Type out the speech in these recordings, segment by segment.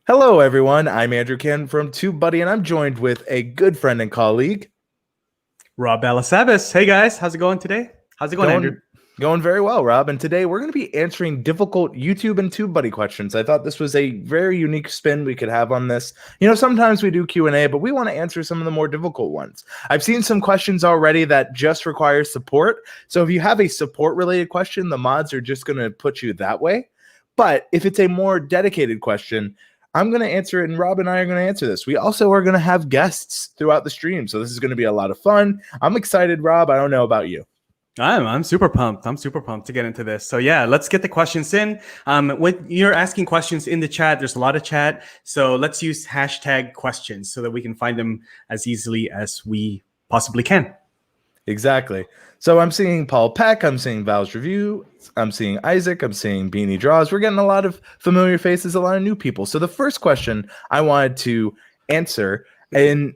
Hello, everyone. I'm Andrew Ken from TubeBuddy, and I'm joined with a good friend and colleague. Rob Balasabas. Hey guys, how's it going today? How's it going, Andrew? Going very well, Rob. And today we're going to be answering difficult YouTube and TubeBuddy questions. I thought this was a very unique spin we could have on this. You know, sometimes we do Q&A, but we want to answer some of the more difficult ones. I've seen some questions already that just require support. So if you have a support-related question, the mods are just going to put you that way. But if it's a more dedicated question, I'm going to answer it, and Rob and I are going to answer this. We also are going to have guests throughout the stream, so this is going to be a lot of fun. I'm excited, Rob. I don't know about you. I'm super pumped. I'm super pumped to get into this. So yeah, let's get the questions in. When you're asking questions in the chat, there's a lot of chat. So let's use hashtag questions so that we can find them as easily as we possibly can. Exactly. So I'm seeing Paul Peck, I'm seeing Val's Review, I'm seeing Isaac, I'm seeing Beanie Draws. We're getting a lot of familiar faces, a lot of new people. So the first question I wanted to answer, and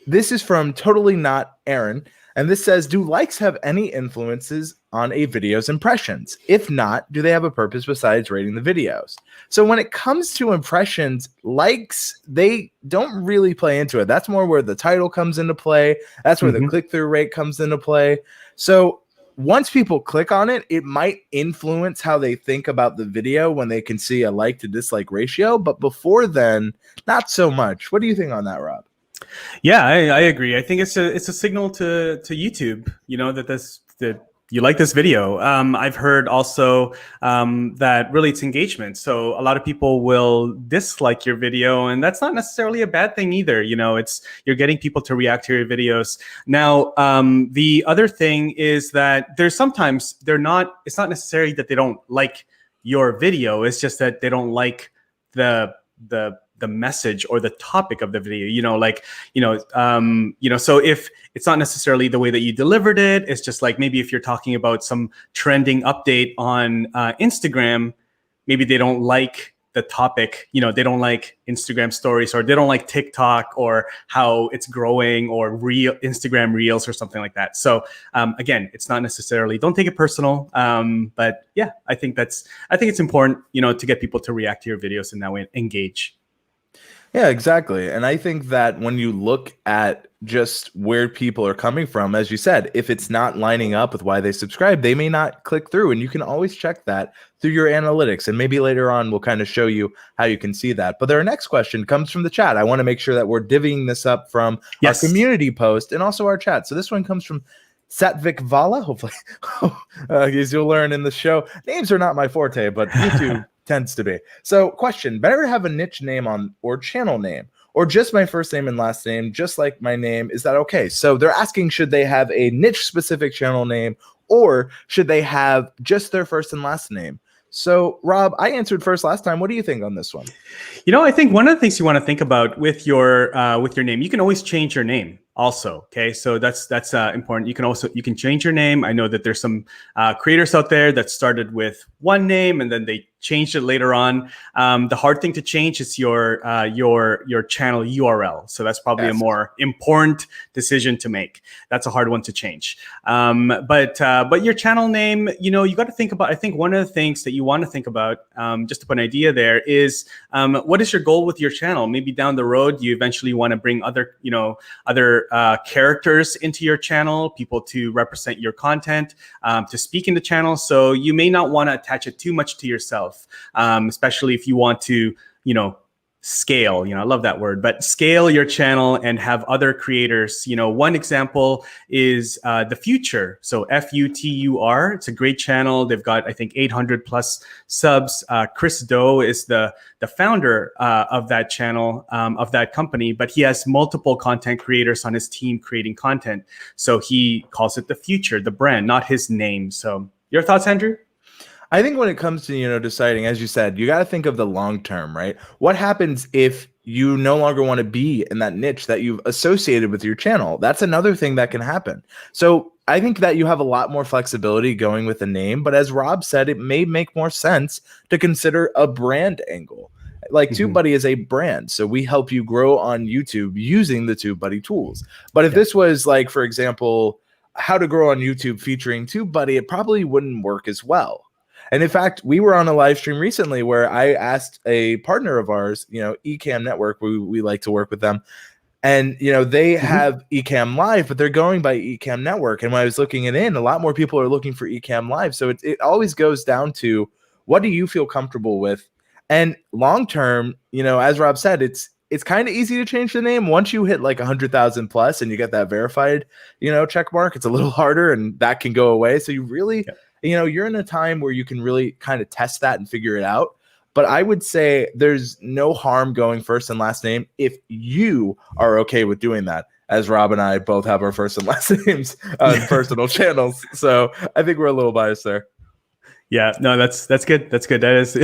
this is from Totally Not Aaron, and this says, do likes have any influences on a video's impressions? If not, do they have a purpose besides rating the videos? So when it comes to impressions, likes, they don't really play into it. That's more where the title comes into play. That's where the click-through rate comes into play. So once people click on it, it might influence how they think about the video when they can see a like to dislike ratio. But before then, not so much. What do you think on that, Rob? Yeah, I agree. I think it's a signal to YouTube, you know, that you like this video. I've heard also that really it's engagement. So a lot of people will dislike your video, and that's not necessarily a bad thing either. You know, you're getting people to react to your videos. Now, the other thing is that it's not necessarily that they don't like your video. It's just that they don't like the message or the topic of the video, so if it's not necessarily the way that you delivered it, it's just like maybe if you're talking about some trending update on Instagram, maybe they don't like the topic, they don't like Instagram stories, or they don't like TikTok or how it's growing, or Instagram reels or something like that. So again, it's not necessarily, don't take it personal. But yeah, I think it's important, to get people to react to your videos and that way engage. Yeah, exactly. And I think that when you look at just where people are coming from, as you said, if it's not lining up with why they subscribe, they may not click through. And you can always check that through your analytics. And maybe later on, we'll kind of show you how you can see that. But our next question comes from the chat. I want to make sure that we're divvying this up from our community post and also our chat. So this one comes from Satvik Vala. Hopefully, as you'll learn in the show, names are not my forte, but YouTube tends to be. So question, better have a niche name or channel name, or just my first name and last name, just like my name? Is that okay? So they're asking, should they have a niche specific channel name, or should they have just their first and last name? So Rob, I answered first last time. What do you think on this one? I think one of the things you want to think about with your name, you can always change your name also. Okay, so that's important. You can change your name. I know that there's some creators out there that started with one name and then they changed it later on. The hard thing to change is your channel URL. So that's probably a more important decision to make. That's a hard one to change. But your channel name, you got to think about. I think one of the things that you want to think about, just to put an idea there, is what is your goal with your channel? Maybe down the road you eventually want to bring other characters into your channel, people to represent your content, to speak in the channel. So you may not want to attach it too much to yourself, especially if you want to, scale. I love that word, but scale your channel and have other creators. One example is The Future. So FUTUR. It's a great channel. They've got, I think, 800 plus subs. Chris Do is the founder of that channel, of that company, but he has multiple content creators on his team creating content. So he calls it The Future, the brand, not his name. So your thoughts, Andrew? I think when it comes to, deciding, as you said, you got to think of the long term, right? What happens if you no longer want to be in that niche that you've associated with your channel? That's another thing that can happen. So I think that you have a lot more flexibility going with the name, but as Rob said, it may make more sense to consider a brand angle. Like TubeBuddy is a brand, so we help you grow on YouTube using the TubeBuddy tools. But if this was like, for example, how to grow on YouTube featuring TubeBuddy, it probably wouldn't work as well. And in fact, we were on a live stream recently where I asked a partner of ours, Ecamm Network, we like to work with them. And, they have Ecamm Live, but they're going by Ecamm Network. And when I was looking it in, a lot more people are looking for Ecamm Live. So it always goes down to, what do you feel comfortable with? And long term, as Rob said, it's kind of easy to change the name. Once you hit like 100,000 plus and you get that verified, check mark, it's a little harder and that can go away. So you really, you're in a time where you can really kind of test that and figure it out. But I would say there's no harm going first and last name if you are okay with doing that. As Rob and I both have our first and last names on personal channels. So I think we're a little biased there. Yeah, no, that's good. That's good. That is,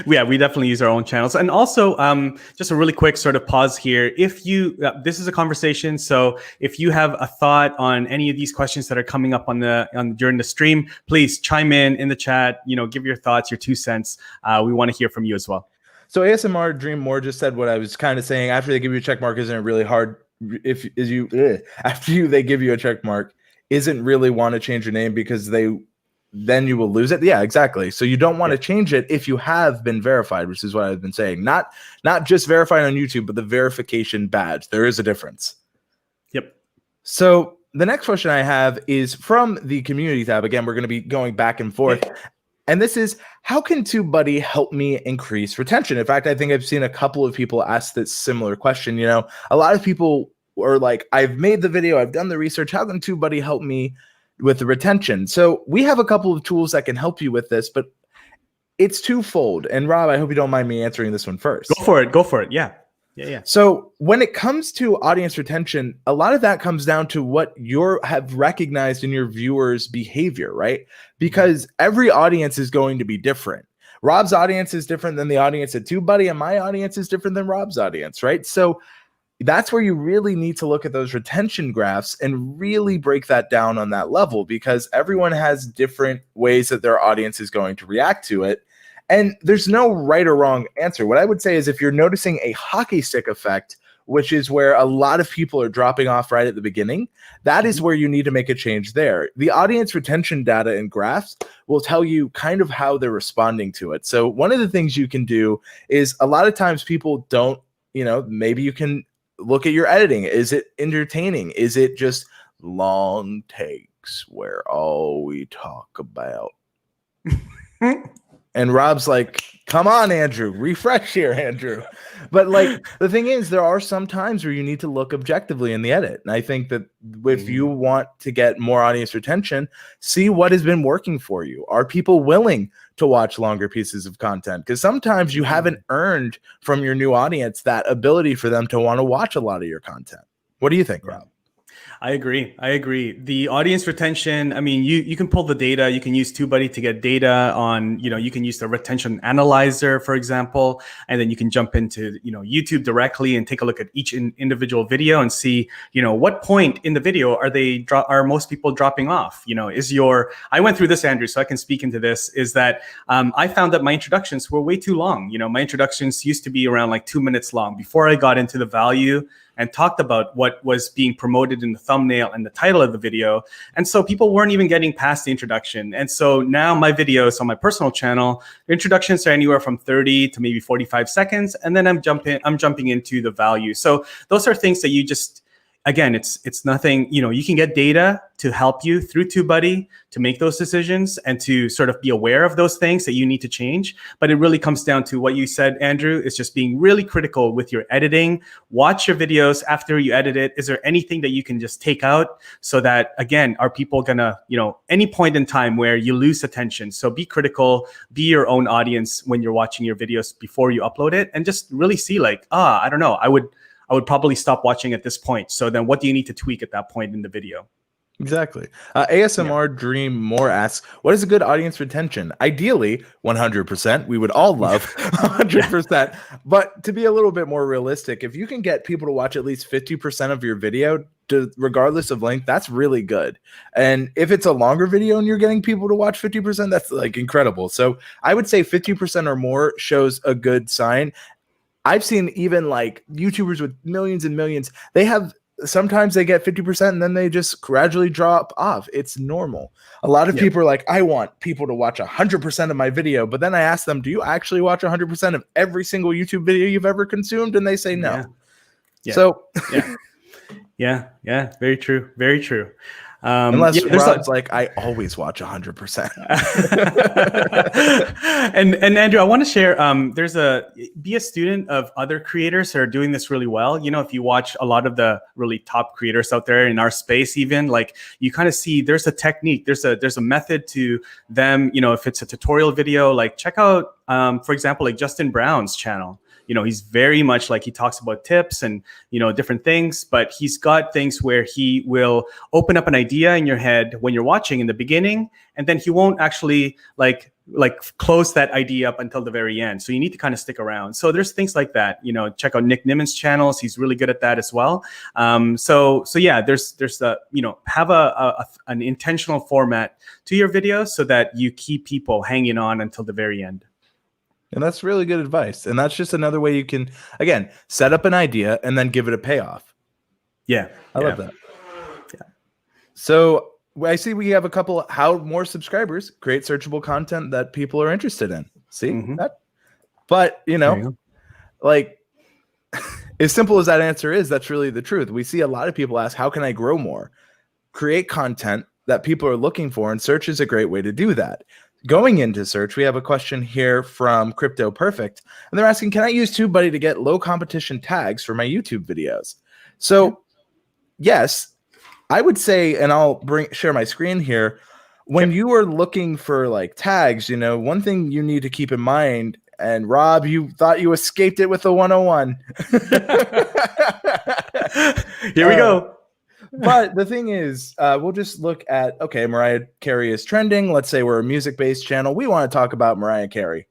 yeah, we definitely use our own channels. And also, just a really quick sort of pause here. If you, this is a conversation. So if you have a thought on any of these questions that are coming up during the stream, please chime in the chat. Give your thoughts, your 2 cents. We want to hear from you as well. So ASMR Dream More just said what I was kind of saying. After they give you a check mark, isn't it really hard? After they give you a check mark, isn't really want to change your name because then you will lose it. Yeah, exactly. So you don't want to change it if you have been verified, which is what I've been saying. Not just verified on YouTube, but the verification badge. There is a difference. Yep. So the next question I have is from the community tab. Again, we're going to be going back and forth. And this is, how can TubeBuddy help me increase retention? In fact, I think I've seen a couple of people ask this similar question. A lot of people are like, I've made the video, I've done the research. How can TubeBuddy help me with the retention? So we have a couple of tools that can help you with this, but it's twofold. And Rob, I hope you don't mind me answering this one first. Go for it. Yeah. So when it comes to audience retention, a lot of that comes down to what you have recognized in your viewers' behavior, right? Because every audience is going to be different. Rob's audience is different than the audience at TubeBuddy, and my audience is different than Rob's audience, right? So that's where you really need to look at those retention graphs and really break that down on that level, because everyone has different ways that their audience is going to react to it. And there's no right or wrong answer. What I would say is, if you're noticing a hockey stick effect, which is where a lot of people are dropping off right at the beginning, that is where you need to make a change there. The audience retention data and graphs will tell you kind of how they're responding to it. So one of the things you can do is, a lot of times people don't, maybe you can look at your editing. Is it entertaining? Is it just long takes where all we talk about? And Rob's like, come on, Andrew, refresh here, Andrew. But like, the thing is, there are some times where you need to look objectively in the edit. And I think that if you want to get more audience retention, see what has been working for you. Are people willing to watch longer pieces of content? Because sometimes you haven't earned from your new audience that ability for them to want to watch a lot of your content. What do you think, Rob? I agree. The audience retention, I mean, you can pull the data. You can use TubeBuddy to get data on, you can use the retention analyzer, for example, and then you can jump into, YouTube directly and take a look at each individual video and see, what point in the video are most people dropping off? I went through this, Andrew, so I can speak into this, is that I found that my introductions were way too long. My introductions used to be around like 2 minutes long before I got into the value and talked about what was being promoted in the thumbnail and the title of the video. And so people weren't even getting past the introduction. And so now my videos on my personal channel, the introductions are anywhere from 30 to maybe 45 seconds. And then I'm jumping into the value. So those are things that you just, again, it's nothing, you can get data to help you through TubeBuddy to make those decisions and to sort of be aware of those things that you need to change. But it really comes down to what you said, Andrew, is just being really critical with your editing. Watch your videos after you edit it. Is there anything that you can just take out so that, again, are people gonna, any point in time where you lose attention? So be critical, be your own audience when you're watching your videos before you upload it, and just really see like, I don't know, I would probably stop watching at this point. So then what do you need to tweak at that point in the video? Exactly. ASMR Dream More asks, what is a good audience retention? Ideally, 100%. We would all love 100%. But to be a little bit more realistic, if you can get people to watch at least 50% of your video, regardless of length, that's really good. And if it's a longer video and you're getting people to watch 50%, that's like incredible. So I would say 50% or more shows a good sign. I've seen even like YouTubers with millions and millions, they have sometimes they get 50% and then they just gradually drop off. It's normal. A lot of people are like, I want people to watch 100% of my video. But then I ask them, do you actually watch 100% of every single YouTube video you've ever consumed? And they say no. So yeah, very true. Very true. Unless Rob's like, I always watch 100%. and Andrew, I want to share, be a student of other creators that are doing this really well. You know, if you watch a lot of the really top creators out there in our space, even like you kind of see there's a technique, there's a method to them. You know, if it's a tutorial video, like check out, for example, like Justin Brown's channel. You know, he's very much like he talks about tips and, you know, different things, but he's got things where he will open up an idea in your head when you're watching in the beginning, and then he won't actually like close that idea up until the very end. So you need to kind of stick around. So there's things like that. You know, check out Nick Nimmon's channels. He's really good at that as well. So yeah, there's you know, have an intentional format to your videos so that you keep people hanging on until the very end. And that's really good advice. And that's just another way you can, again, set up an idea and then give it a payoff. Yeah. I love that. Yeah. So I see we have a couple, how more subscribers create searchable content that people are interested in. See that? But, you know, like as simple as that answer is, that's really the truth. We see a lot of people ask, how can I grow more? Create content that people are looking for, and search is a great way to do that. Going into search, we have a question here from Crypto Perfect, and they're asking, can I use TubeBuddy to get low competition tags for my YouTube videos? So yes, I would say, and I'll share my screen here. When you are looking for like tags, you know, one thing you need to keep in mind, and Rob, you thought you escaped it with the 101. Here we go. But the thing is, we'll just look at, okay, Mariah Carey is trending. Let's say we're a music-based channel. We want to talk about Mariah Carey.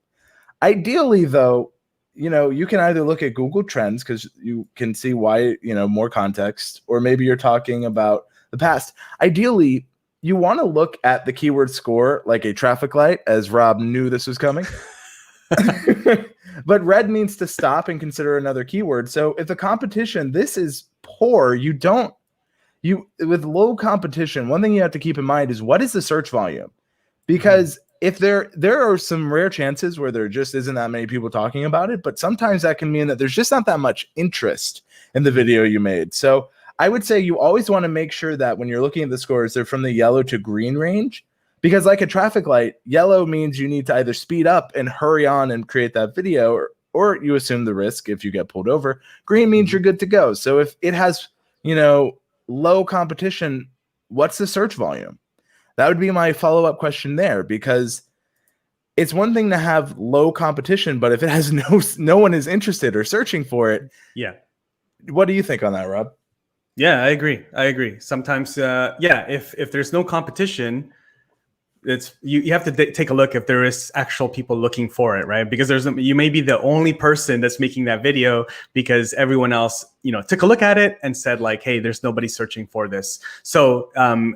Ideally, though, you know, you can either look at Google Trends because you can see why, you know, more context, or maybe you're talking about the past. Ideally, you want to look at the keyword score like a traffic light, as Rob knew this was coming. But red means to stop and consider another keyword. So if the competition, this is poor, with low competition, one thing you have to keep in mind is, what is the search volume? Because if there are some rare chances where there just isn't that many people talking about it, but sometimes that can mean that there's just not that much interest in the video you made. So I would say you always want to make sure that when you're looking at the scores, they're from the yellow to green range, because like a traffic light, yellow means you need to either speed up and hurry on and create that video, or you assume the risk if you get pulled over. Green means you're good to go. So if it has, you know, low competition, what's the search volume? That would be my follow-up question there, because it's one thing to have low competition, but if it has no one is interested or searching for it. Yeah. What do you think on that, Rob? Yeah, I agree. Sometimes, if there's no competition, it's you have to take a look if there is actual people looking for it, right? Because you may be the only person that's making that video because everyone else, you know, took a look at it and said like, hey, there's nobody searching for this. So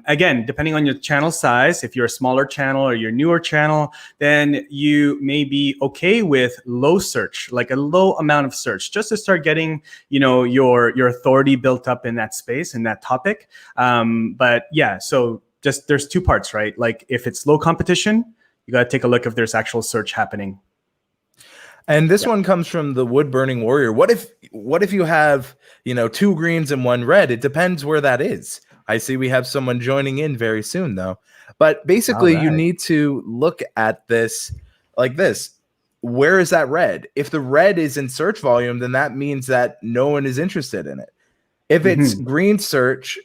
again, depending on your channel size, if you're a smaller channel or you're a newer channel, then you may be okay with low search, like a low amount of search, just to start getting, you know, your authority built up in that space, in that topic. But yeah, so just there's two parts, right? Like if it's low competition, you got to take a look if there's actual search happening. And this one comes from the Wood Burning Warrior. What if you have, you know, 2 greens and 1 red? It depends where that is. I see we have someone joining in very soon though. But basically you need to look at this like this. Where is that red? If the red is in search volume, then that means that no one is interested in it. If it's green search,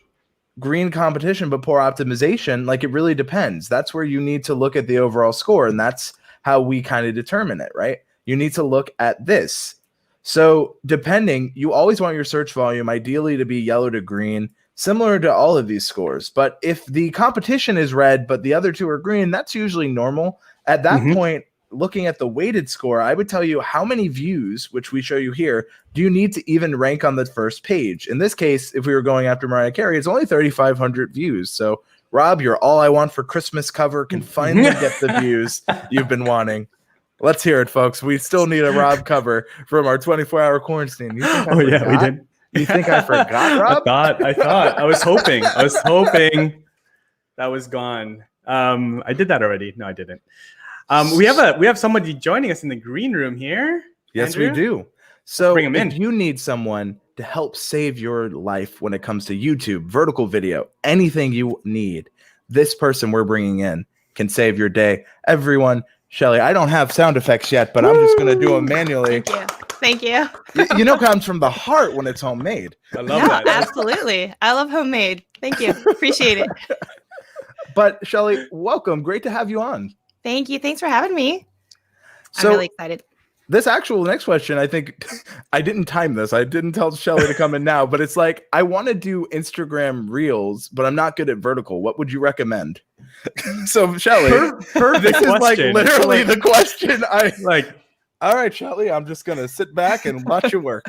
green competition, but poor optimization, like it really depends. That's where you need to look at the overall score. And that's how we kind of determine it, right? You need to look at this. So depending, you always want your search volume ideally to be yellow to green, similar to all of these scores. But if the competition is red, but the other 2 are green, that's usually normal. At that point, looking at the weighted score, I would tell you how many views, which we show you here, do you need to even rank on the first page? In this case, if we were going after Mariah Carey, it's only 3,500 views. So Rob, your All I Want for Christmas cover can finally get the views you've been wanting. Let's hear it, folks. We still need a Rob cover from our 24-hour quarantine. We did. You think I forgot, Rob? I was hoping that was gone. I did that already. No, I didn't. We have somebody joining us in the green room here. Yes, Andrew? we do. So bring 'em in. if you need someone to help save your life when it comes to YouTube, vertical video, anything you need, this person we're bringing in can save your day. Everyone, Shelly, I don't have sound effects yet, but I'm just going to do them manually. Thank you. You know, it comes from the heart when it's homemade. I love that. Absolutely. I love homemade. Thank you. Appreciate it. But Shelly, welcome. Great to have you on. Thank you. Thanks for having me. So, I'm really excited. This actual next question, I think I didn't time this. I didn't tell Shelly to come in now, but it's like, I want to do Instagram Reels, but I'm not good at vertical. What would you recommend? So Shelly, this is like literally the question. All right, Shelly, I'm just going to sit back and watch you work.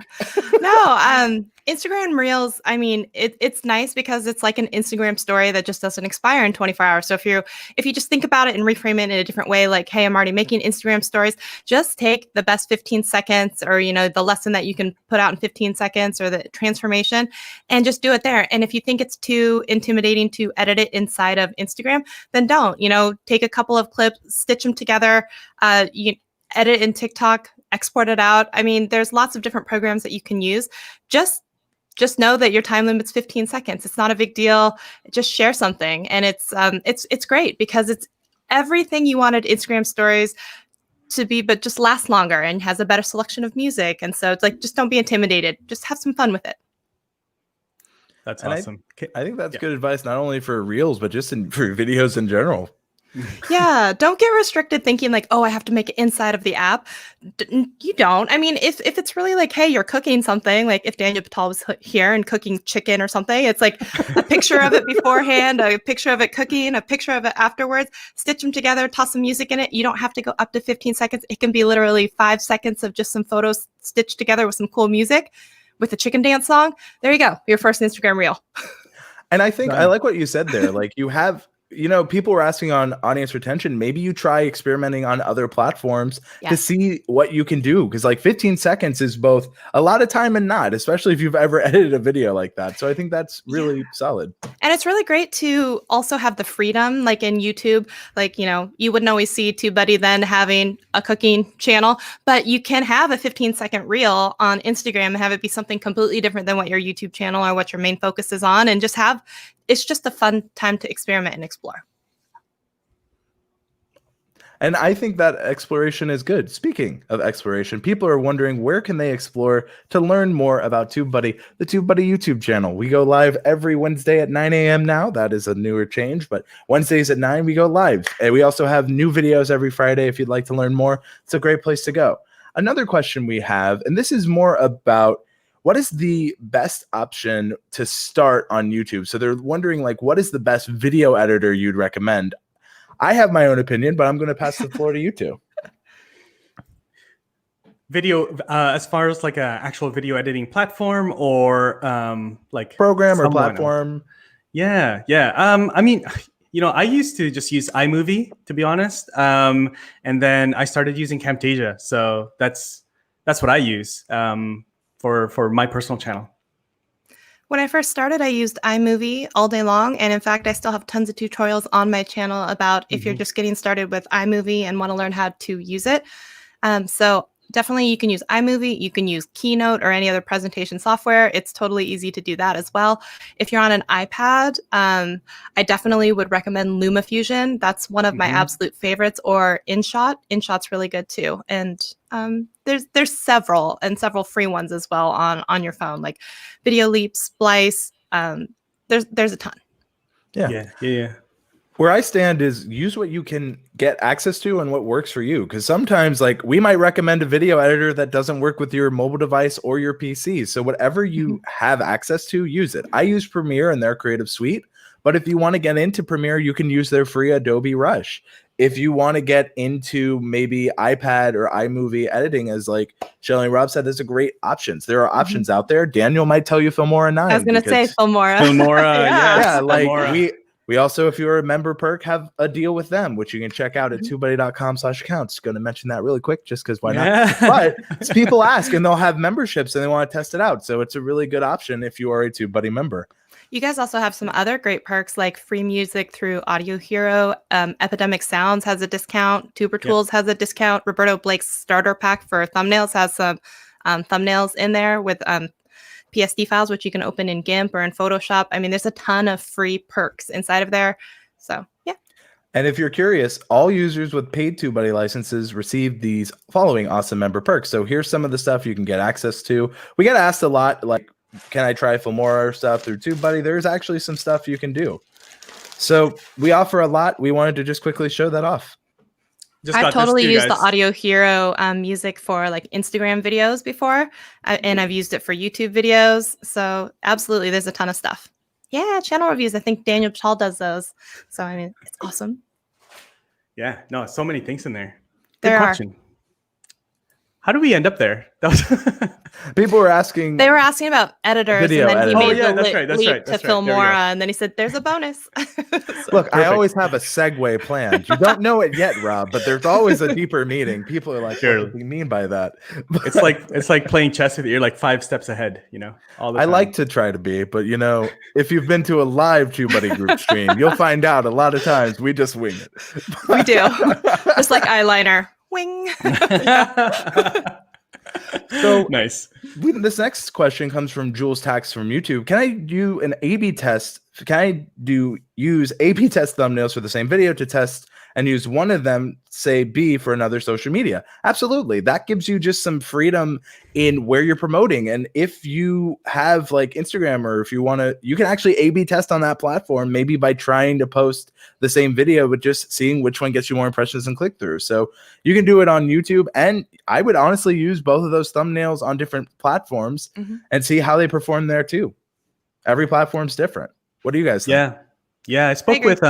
No, Instagram Reels, I mean, it's nice because it's like an Instagram story that just doesn't expire in 24 hours. So if you just think about it and reframe it in a different way, like, hey, I'm already making Instagram stories, just take the best 15 seconds or, the lesson that you can put out in 15 seconds or the transformation and just do it there. And if you think it's too intimidating to edit it inside of Instagram, then don't, take a couple of clips, stitch them together, edit in TikTok, export it out. I mean, there's lots of different programs that you can use. Just know that your time limit's 15 seconds. It's not a big deal. Just share something. And it's great because it's everything you wanted Instagram stories to be, but just last longer and has a better selection of music. And so it's like, just don't be intimidated. Just have some fun with it. That's awesome. I think that's good advice, not only for Reels, but just for videos in general. Yeah, don't get restricted thinking like, oh, I have to make it inside of the app. You don't. I mean, if it's really like, hey, you're cooking something, like if Daniel Patel was here and cooking chicken or something, it's like a picture of it beforehand, a picture of it cooking, a picture of it afterwards, stitch them together, toss some music in it. You don't have to go up to 15 seconds. It can be literally 5 seconds of just some photos stitched together with some cool music with a chicken dance song. There you go. Your first Instagram reel. And I think I like what you said there. Like you have, people were asking on audience retention. Maybe you try experimenting on other platforms to see what you can do. Because like 15 seconds is both a lot of time and not, especially if you've ever edited a video like that. So I think that's really solid. And it's really great to also have the freedom, like in YouTube, like, you wouldn't always see TubeBuddy then having a cooking channel, but you can have a 15-second reel on Instagram and have it be something completely different than what your YouTube channel or what your main focus is on, and it's just a fun time to experiment and explore. And I think that exploration is good. Speaking of exploration, people are wondering where can they explore to learn more about TubeBuddy, the TubeBuddy YouTube channel. We go live every Wednesday at 9 a.m. now. That is a newer change, but Wednesdays at 9 we go live. And we also have new videos every Friday if you'd like to learn more. It's a great place to go. Another question we have, and this is more about what is the best option to start on YouTube? So they're wondering, like, what is the best video editor you'd recommend? I have my own opinion, but I'm going to pass the floor to you two. Video, as far as like an actual video editing platform or like program or platform? Yeah. I mean, I used to just use iMovie, to be honest. And then I started using Camtasia. So that's what I use. For my personal channel. When I first started, I used iMovie all day long. And in fact, I still have tons of tutorials on my channel about if you're just getting started with iMovie and want to learn how to use it. So definitely you can use iMovie, you can use Keynote or any other presentation software. It's totally easy to do that as well. If you're on an iPad, I definitely would recommend LumaFusion. That's one of my absolute favorites, or InShot. InShot's really good too. And there's several free ones as well on your phone, like Video Leap, Splice. There's a ton. Yeah. Where I stand is use what you can get access to and what works for you. Because sometimes, like, we might recommend a video editor that doesn't work with your mobile device or your PC. So whatever you have access to, use it. I use Premiere and their Creative Suite. But if you want to get into Premiere, you can use their free Adobe Rush. If you want to get into maybe iPad or iMovie editing, as like Shelly and Rob said, there's a great options. There are options out there. Daniel might tell you Filmora 9. I was going to say Filmora. Filmora, yeah, like Filmora. We also, if you're a member perk, have a deal with them, which you can check out at TubeBuddy.com/accounts. Going to mention that really quick, just because why not? But people ask, and they'll have memberships, and they want to test it out. So it's a really good option if you are a TubeBuddy member. You guys also have some other great perks like free music through Audio Hero. Epidemic Sounds has a discount. Tuber Tools has a discount. Roberto Blake's starter pack for thumbnails has some thumbnails in there with PSD files, which you can open in GIMP or in Photoshop. I mean, there's a ton of free perks inside of there. So, yeah. And if you're curious, all users with paid TubeBuddy licenses receive these following awesome member perks. So here's some of the stuff you can get access to. We get asked a lot, like, can I try Filmora stuff through TubeBuddy? There's actually some stuff you can do. So we offer a lot. We wanted to just quickly show that off. I've totally used the Audio Hero music for like Instagram videos before, and I've used it for YouTube videos. So absolutely, there's a ton of stuff. Yeah, channel reviews. I think Daniel Chal does those. So I mean, it's awesome. Yeah, no, so many things in there. There are. How do we end up there? That was People were asking. They were asking about editors, Video and then he made editing. the leap to Filmora, and then he said, "There's a bonus." So, look, I always have a segue planned. You don't know it yet, Rob, but there's always a deeper meaning. People are like, "What do you mean by that?" It's like playing chess with you. You're like 5 steps ahead. You know, all the time. I like to try to be, but you know, if you've been to a live TubeBuddy group stream, you'll find out a lot of times we just wing it. We do, just like eyeliner. Wing. So nice. This next question comes from Jules Tax from YouTube. Can I do an A/B test? Can I use A/B test thumbnails for the same video to test and use one of them, say B, for another social media? Absolutely. That gives you just some freedom in where you're promoting. And if you have like Instagram, or if you want to, you can actually A/B test on that platform, maybe by trying to post the same video, but just seeing which one gets you more impressions and click through. So you can do it on YouTube. And I would honestly use both of those thumbnails on different platforms and see how they perform there too. Every platform's different. What do you guys think? Yeah. I spoke with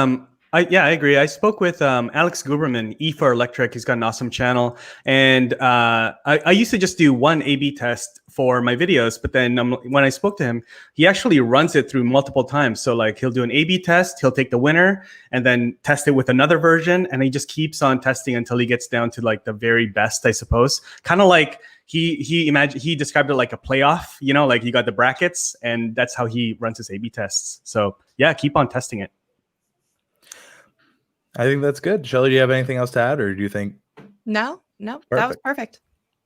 I agree. I spoke with Alex Guberman, E for Electric. He's got an awesome channel, and I used to just do one A/B test for my videos, but then when I spoke to him, he actually runs it through multiple times. So like he'll do an A/B test, he'll take the winner, and then test it with another version, and he just keeps on testing until he gets down to like the very best, I suppose. Kind of like he described it like a playoff, you know, like you got the brackets, and that's how he runs his A/B tests. So yeah, keep on testing it. I think that's good. Shelly, do you have anything else to add, or do you think? No, that was perfect.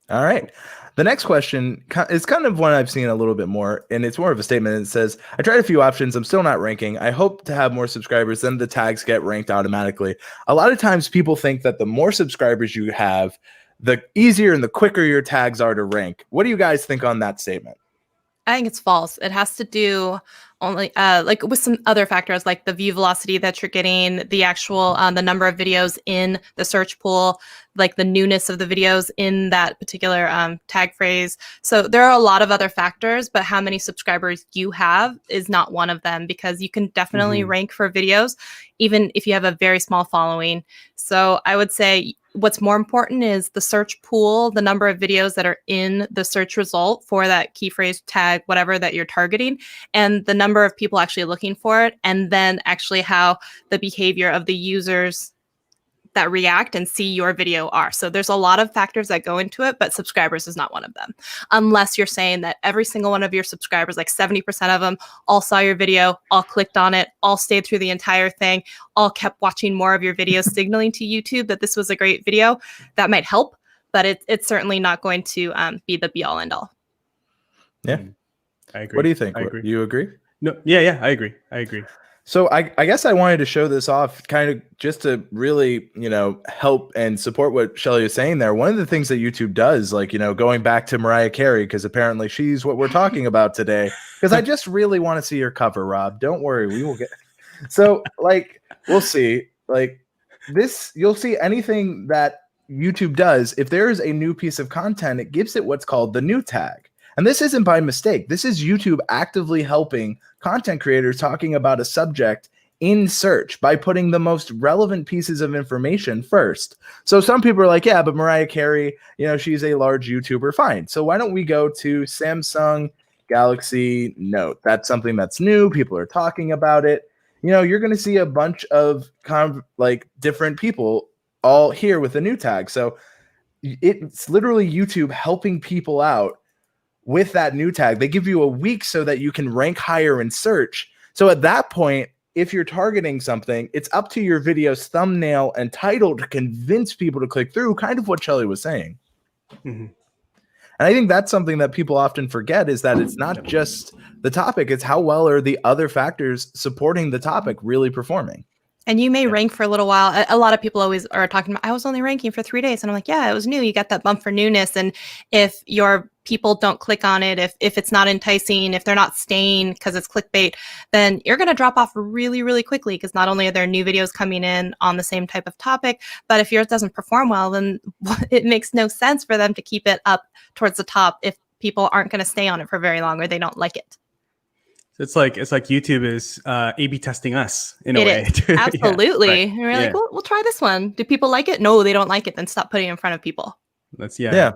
All right. The next question is kind of one I've seen a little bit more, and it's more of a statement. It says, I tried a few options. I'm still not ranking. I hope to have more subscribers, then the tags get ranked automatically. A lot of times people think that the more subscribers you have, the easier and the quicker your tags are to rank. What do you guys think on that statement? I think it's false. It has to do only like with some other factors like the view velocity that you're getting, the actual the number of videos in the search pool, like the newness of the videos in that particular tag phrase. So there are a lot of other factors, but how many subscribers you have is not one of them, because you can definitely rank for videos even if you have a very small following. So I would say what's more important is the search pool, the number of videos that are in the search result for that key phrase, tag, whatever that you're targeting, and the number of people actually looking for it, and then actually how the behavior of the users that react and see your video are. So there's a lot of factors that go into it, but subscribers is not one of them. Unless you're saying that every single one of your subscribers, like 70% of them, all saw your video, all clicked on it, all stayed through the entire thing, all kept watching more of your videos, signaling to YouTube that this was a great video. That might help, but it's certainly not going to be the be all end all. Yeah, I agree. What do you think? I agree. You agree? No, yeah, I agree. So I guess I wanted to show this off kind of just to really, help and support what Shelly was saying there. One of the things that YouTube does, like, going back to Mariah Carey, because apparently she's what we're talking about today, because I just really want to see your cover, Rob. Don't worry. We will get. So like, we'll see. Like this, you'll see anything that YouTube does. If there is a new piece of content, it gives it what's called the new tag. And this isn't by mistake. This is YouTube actively helping content creators talking about a subject in search by putting the most relevant pieces of information first. So some people are like, yeah, but Mariah Carey, she's a large YouTuber. Fine. So why don't we go to Samsung Galaxy Note? That's something that's new. People are talking about it. you're going to see a bunch of like different people all here with a new tag. So it's literally YouTube helping people out with that new tag. They give you a week so that you can rank higher in search. So at that point, if you're targeting something, it's up to your video's thumbnail and title to convince people to click through, kind of what Shelly was saying. Mm-hmm. And I think that's something that people often forget, is that it's not just the topic, it's how well are the other factors supporting the topic really performing. And you may rank for a little while. A lot of people always are talking about, I was only ranking for 3 days. And I'm like, yeah, it was new. You got that bump for newness. And if your people don't click on it, if it's not enticing, if they're not staying because it's clickbait, then you're going to drop off really, really quickly, because not only are there new videos coming in on the same type of topic, but if yours doesn't perform well, then it makes no sense for them to keep it up towards the top if people aren't going to stay on it for very long or they don't like it. It's like YouTube is A/B testing us in a way. Absolutely. Yeah, right. And we're like, well, we'll try this one. Do people like it? No, they don't like it. Then stop putting it in front of people. That's yeah.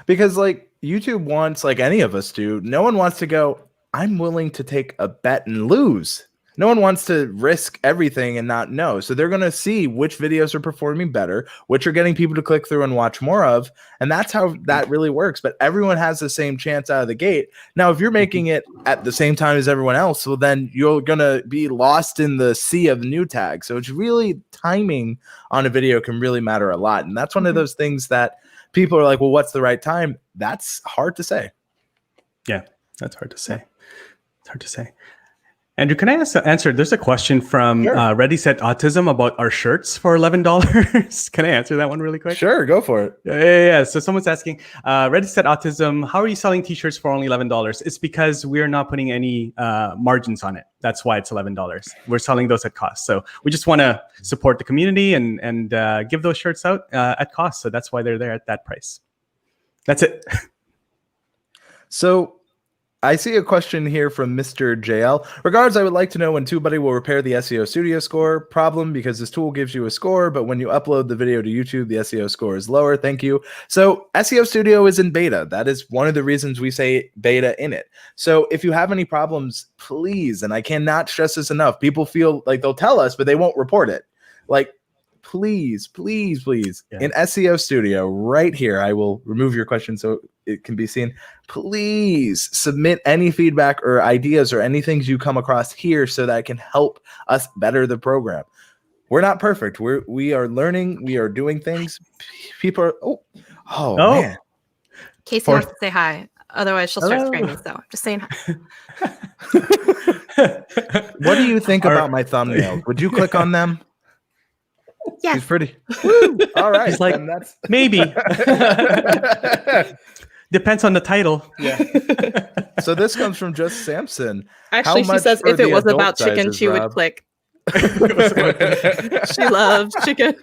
Because like YouTube wants, like any of us do, no one wants to go, I'm willing to take a bet and lose. No one wants to risk everything and not know. So they're going to see which videos are performing better, which are getting people to click through and watch more of. And that's how that really works. But everyone has the same chance out of the gate. Now, if you're making it at the same time as everyone else, well, then you're going to be lost in the sea of new tags. So it's really, timing on a video can really matter a lot. And that's one of those things that people are like, well, what's the right time? That's hard to say. Yeah, that's hard to say. It's hard to say. Andrew, can I answer? There's a question from Ready Set Autism about our shirts for $11. Can I answer that one really quick? Sure, go for it. Yeah. So someone's asking, Ready Set Autism, how are you selling t-shirts for only $11? It's because we're not putting any margins on it. That's why it's $11. We're selling those at cost. So we just want to support the community and give those shirts out at cost. So that's why they're there at that price. That's it. So I see a question here from Mr. JL. Regards, I would like to know when TubeBuddy will repair the SEO Studio score problem, because this tool gives you a score, but when you upload the video to YouTube, the SEO score is lower. Thank you. So SEO Studio is in beta. That is one of the reasons we say beta in it. So if you have any problems, please, and I cannot stress this enough, people feel like they'll tell us, but they won't report it. Like, please, please, please, in SEO Studio right here, I will remove your question so it can be seen. Please submit any feedback or ideas or anything you come across here so that it can help us better the program. We're not perfect. We are learning. We are doing things. People are, oh man. Casey wants to say hi. Otherwise, she'll start screaming. So just saying hi. What do you think about my thumbnails? Would you click on them? Yeah, he's pretty. Woo! All right, he's like, that's maybe. Depends on the title. Yeah. So this comes from Just Samson. Actually, she says if it was about chicken, she would click. She loves chicken.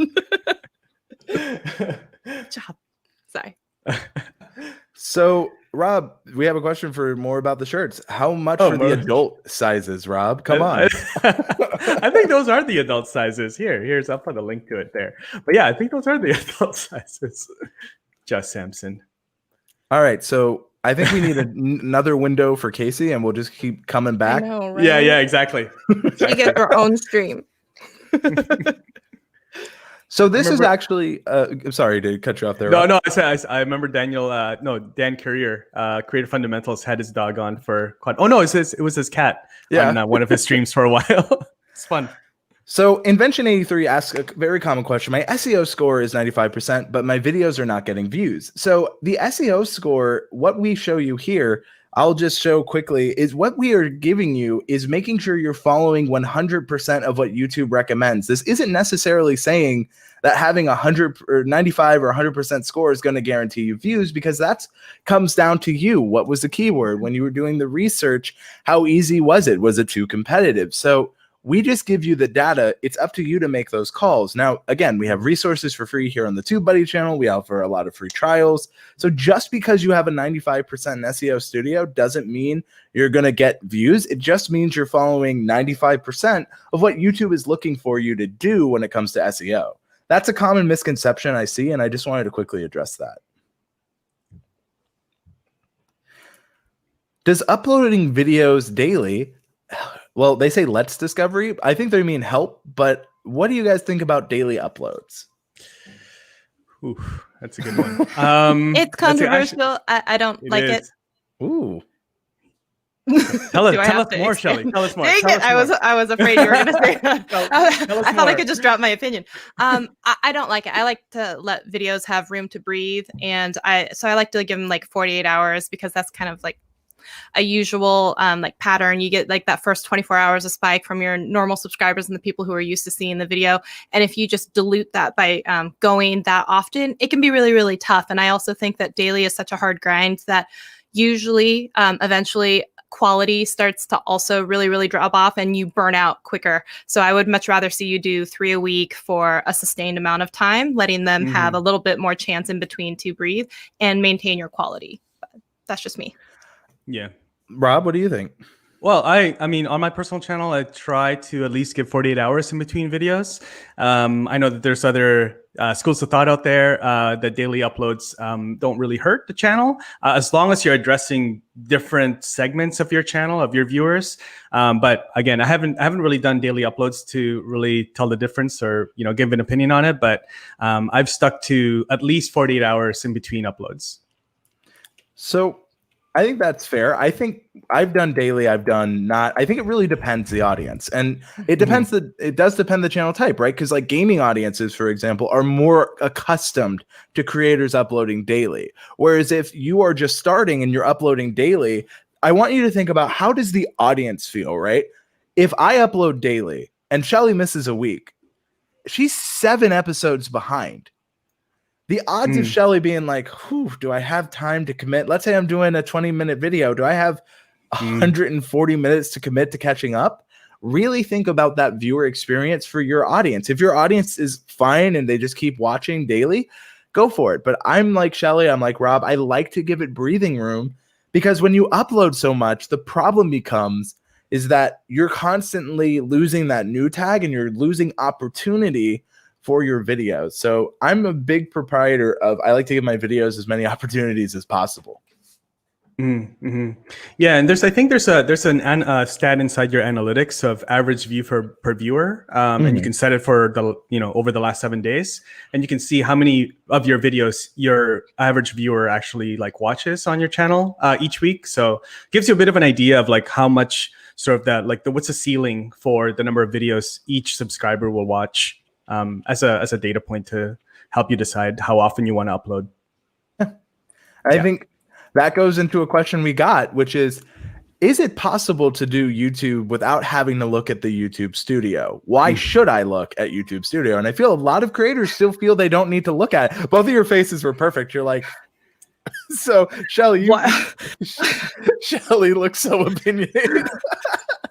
Job. Sorry. So, Rob, we have a question for more about the shirts. How much for the adult sizes, Rob? Come on. I think those are the adult sizes. Here's I'll put a link to it there. But yeah, I think those are the adult sizes. Just Samson. All right, so I think we need another window for Casey, and we'll just keep coming back. I know, right? Yeah, exactly. She gets her own stream. So this is actually, I'm sorry to cut you off there. No, I remember Dan Courier, Creative Fundamentals, had his dog on for quite. Oh no, it was his cat on one of his streams for a while. It's fun. So Invention83 asks a very common question. My SEO score is 95%, but my videos are not getting views. So the SEO score, what we show you here, I'll just show quickly, is what we are giving you is making sure you're following 100% of what YouTube recommends. This isn't necessarily saying that having 100 or 95 or 100% score is going to guarantee you views, because that comes down to you. What was the keyword when you were doing the research? How easy was it? Was it too competitive? So we just give you the data. It's up to you to make those calls. Now, again, we have resources for free here on the TubeBuddy channel. We offer a lot of free trials. So just because you have a 95% in SEO Studio doesn't mean you're going to get views. It just means you're following 95% of what YouTube is looking for you to do when it comes to SEO. That's a common misconception I see, and I just wanted to quickly address that. Does uploading videos daily Well, they say let's discovery. I think they mean help, but what do you guys think about daily uploads? Ooh, that's a good one. It's controversial. I don't like it. Ooh. Tell us more, Shelly. Tell us more. Dang it. I was afraid you were going to say that. I thought I could just drop my opinion. I don't like it. I like to let videos have room to breathe. And I like to give them like 48 hours because that's kind of like a usual like pattern. You get like that first 24 hours of spike from your normal subscribers and the people who are used to seeing the video. And if you just dilute that by going that often, it can be really, really tough. And I also think that daily is such a hard grind that usually eventually quality starts to also really, really drop off and you burn out quicker. So I would much rather see you do 3 a week for a sustained amount of time, letting them have a little bit more chance in between to breathe and maintain your quality. But that's just me. Yeah. Rob, what do you think? Well, I mean, on my personal channel, I try to at least give 48 hours in between videos. I know that there's other schools of thought out there that daily uploads don't really hurt the channel as long as you're addressing different segments of your channel, of your viewers. But again, I haven't really done daily uploads to really tell the difference or give an opinion on it. But I've stuck to at least 48 hours in between uploads. So I think that's fair. I think I've done daily. I've done not. I think it really depends the audience, and it depends. It does depend the channel type, right? Because like gaming audiences, for example, are more accustomed to creators uploading daily. Whereas if you are just starting and you're uploading daily, I want you to think about how does the audience feel, right? If I upload daily and Shelly misses a week, she's 7 episodes behind. The odds of Shelly being like, do I have time to commit? Let's say I'm doing a 20-minute video. Do I have 140 minutes to commit to catching up? Really think about that viewer experience for your audience. If your audience is fine and they just keep watching daily, go for it. But I'm like Shelly, I'm like Rob, I like to give it breathing room because when you upload so much, the problem becomes is that you're constantly losing that new tag and you're losing opportunity for your videos. So I'm a big proprietor of, I like to give my videos as many opportunities as possible. Yeah, and I think there's a stat inside your analytics of average view per viewer, and you can set it for the over the last 7 days, and you can see how many of your videos your average viewer actually like watches on your channel each week. So it gives you a bit of an idea of like how much sort of that like what's the ceiling for the number of videos each subscriber will watch. As a data point to help you decide how often you want to upload. I think that goes into a question we got, which is it possible to do YouTube without having to look at the YouTube studio? Why should I look at YouTube studio? And I feel a lot of creators still feel they don't need to look at it. Both of your faces were perfect. You're like, so Shelly, Shelly looks so opinionated.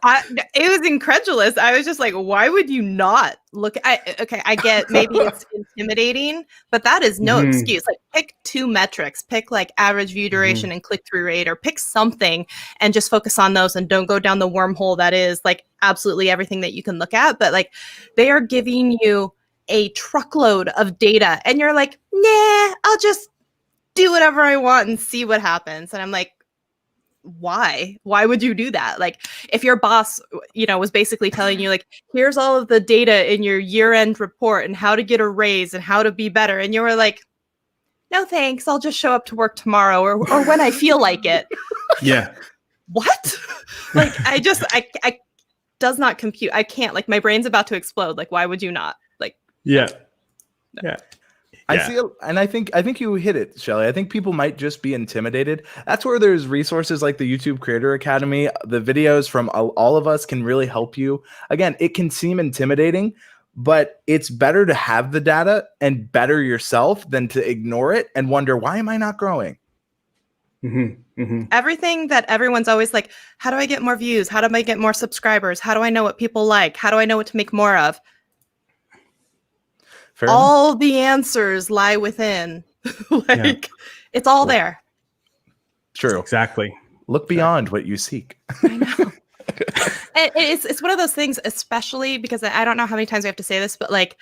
It was incredulous. I was just like, why would you not look? I get maybe it's intimidating, but that is no excuse. Like pick 2 metrics, pick like average view duration and click-through rate, or pick something and just focus on those and don't go down the wormhole that is like absolutely everything that you can look at. But like they are giving you a truckload of data and you're like, nah, I'll just do whatever I want and see what happens. And I'm like, why would you do that? Like if your boss was basically telling you like, here's all of the data in your year-end report and how to get a raise and how to be better, and you were like, no thanks, I'll just show up to work tomorrow or when I feel like it. Yeah. What? Like I does not compute. I can't, like my brain's about to explode. Like why would you not? Like yeah. I see, and I think you hit it, Shelly. I think people might just be intimidated. That's where there's resources like the YouTube Creator Academy. The videos from all of us can really help you. Again, it can seem intimidating, but it's better to have the data and better yourself than to ignore it and wonder, why am I not growing? Everything that everyone's always like, how do I get more views? How do I get more subscribers? How do I know what people like? How do I know what to make more of? All the answers lie within. It's all there. True. Exactly. Look beyond what you seek. I know. It's one of those things, especially because I don't know how many times we have to say this, but like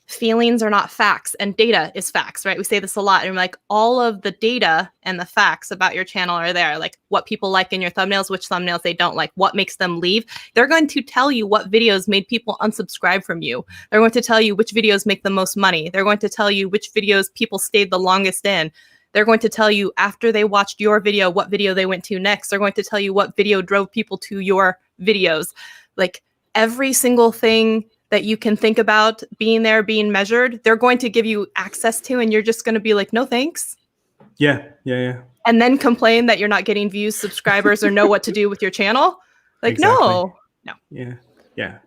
feelings are not facts and data is facts, right? We say this a lot. And like all of the data and the facts about your channel are there, like what people like in your thumbnails, which thumbnails they don't like, what makes them leave. They're going to tell you what videos made people unsubscribe from you. They're going to tell you which videos make the most money. They're going to tell you which videos people stayed the longest in. They're going to tell you after they watched your video, what video they went to next. They're going to tell you what video drove people to your videos. Like every single thing that you can think about being there, being measured, they're going to give you access to, and you're just going to be like, no, thanks. Yeah. And then complain that you're not getting views, subscribers, or know what to do with your channel. Like, Exactly. no. Yeah.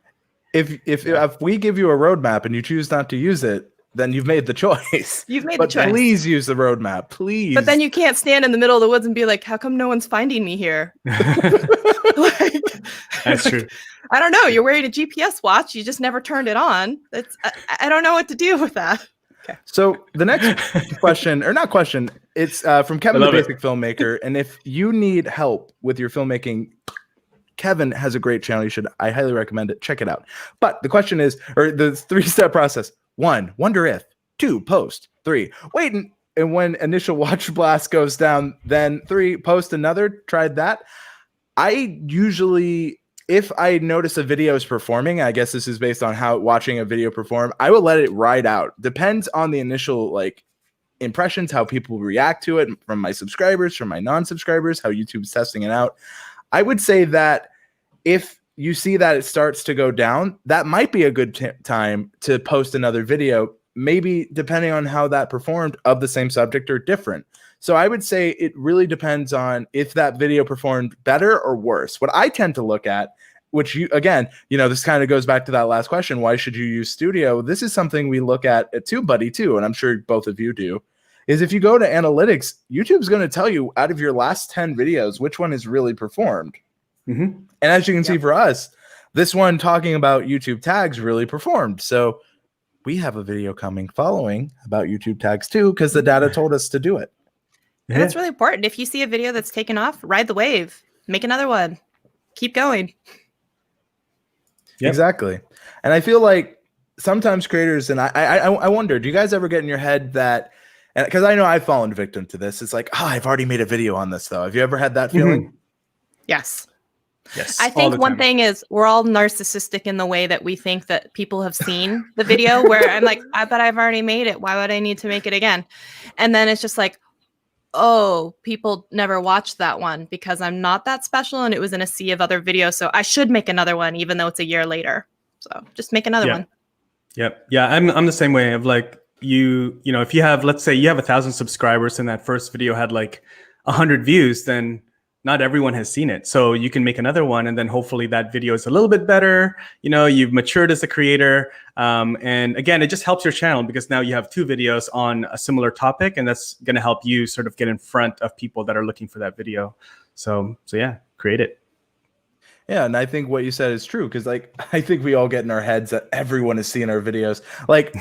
If we give you a roadmap and you choose not to use it, then you've made the choice. You've made but the choice. Please use the roadmap, please. But then you can't stand in the middle of the woods and be like, how come no one's finding me here? Like, That's true. I don't know. You're wearing a GPS watch. You just never turned it on. I don't know what to do with that. Okay. So the next question, or not question, it's from Kevin, the Basic Filmmaker. And if you need help with your filmmaking, Kevin has a great channel. I highly recommend it. Check it out. But the question is, or the 3-step process: 1, wonder if; 2, post; 3, wait, and when initial watch blast goes down, then 3, post another. Tried that. I usually, if I notice a video is performing, I guess this is based on how watching a video perform, I will let it ride out. Depends on the initial like impressions, how people react to it from my subscribers, from my non-subscribers, how YouTube's testing it out. I would say that if you see that it starts to go down, that might be a good time to post another video, maybe depending on how that performed, of the same subject or different. So I would say it really depends on if that video performed better or worse. What I tend to look at, which this kind of goes back to that last question, why should you use Studio? This is something we look at TubeBuddy too, and I'm sure both of you do, is if you go to analytics, YouTube's going to tell you out of your last 10 videos, which one has really performed. Mm-hmm. And as you can see for us, this one talking about YouTube tags really performed. So we have a video coming following about YouTube tags too, because the data told us to do it. And that's really important. If you see a video that's taken off, ride the wave, make another one, keep going. Yep. Exactly. And I feel like sometimes creators, and I wonder, do you guys ever get in your head that, because I know I've fallen victim to this, it's like, I've already made a video on this though. Have you ever had that feeling? Mm-hmm. Yes. Yes. I think one thing is we're all narcissistic in the way that we think that people have seen the video, where I'm like, but I've already made it. Why would I need to make it again? And then it's just like, oh, people never watched that one because I'm not that special and it was in a sea of other videos. So I should make another one, even though it's a year later. So just make another one. Yep. Yeah. I'm the same way of like, if you have, let's say you have 1,000 subscribers and that first video had like 100 views, then not everyone has seen it. So you can make another one, and then hopefully that video is a little bit better. You've matured as a creator. And again, it just helps your channel because now you have 2 videos on a similar topic, and that's going to help you sort of get in front of people that are looking for that video. So yeah, create it. Yeah, and I think what you said is true, because like I think we all get in our heads that everyone is seeing our videos. Like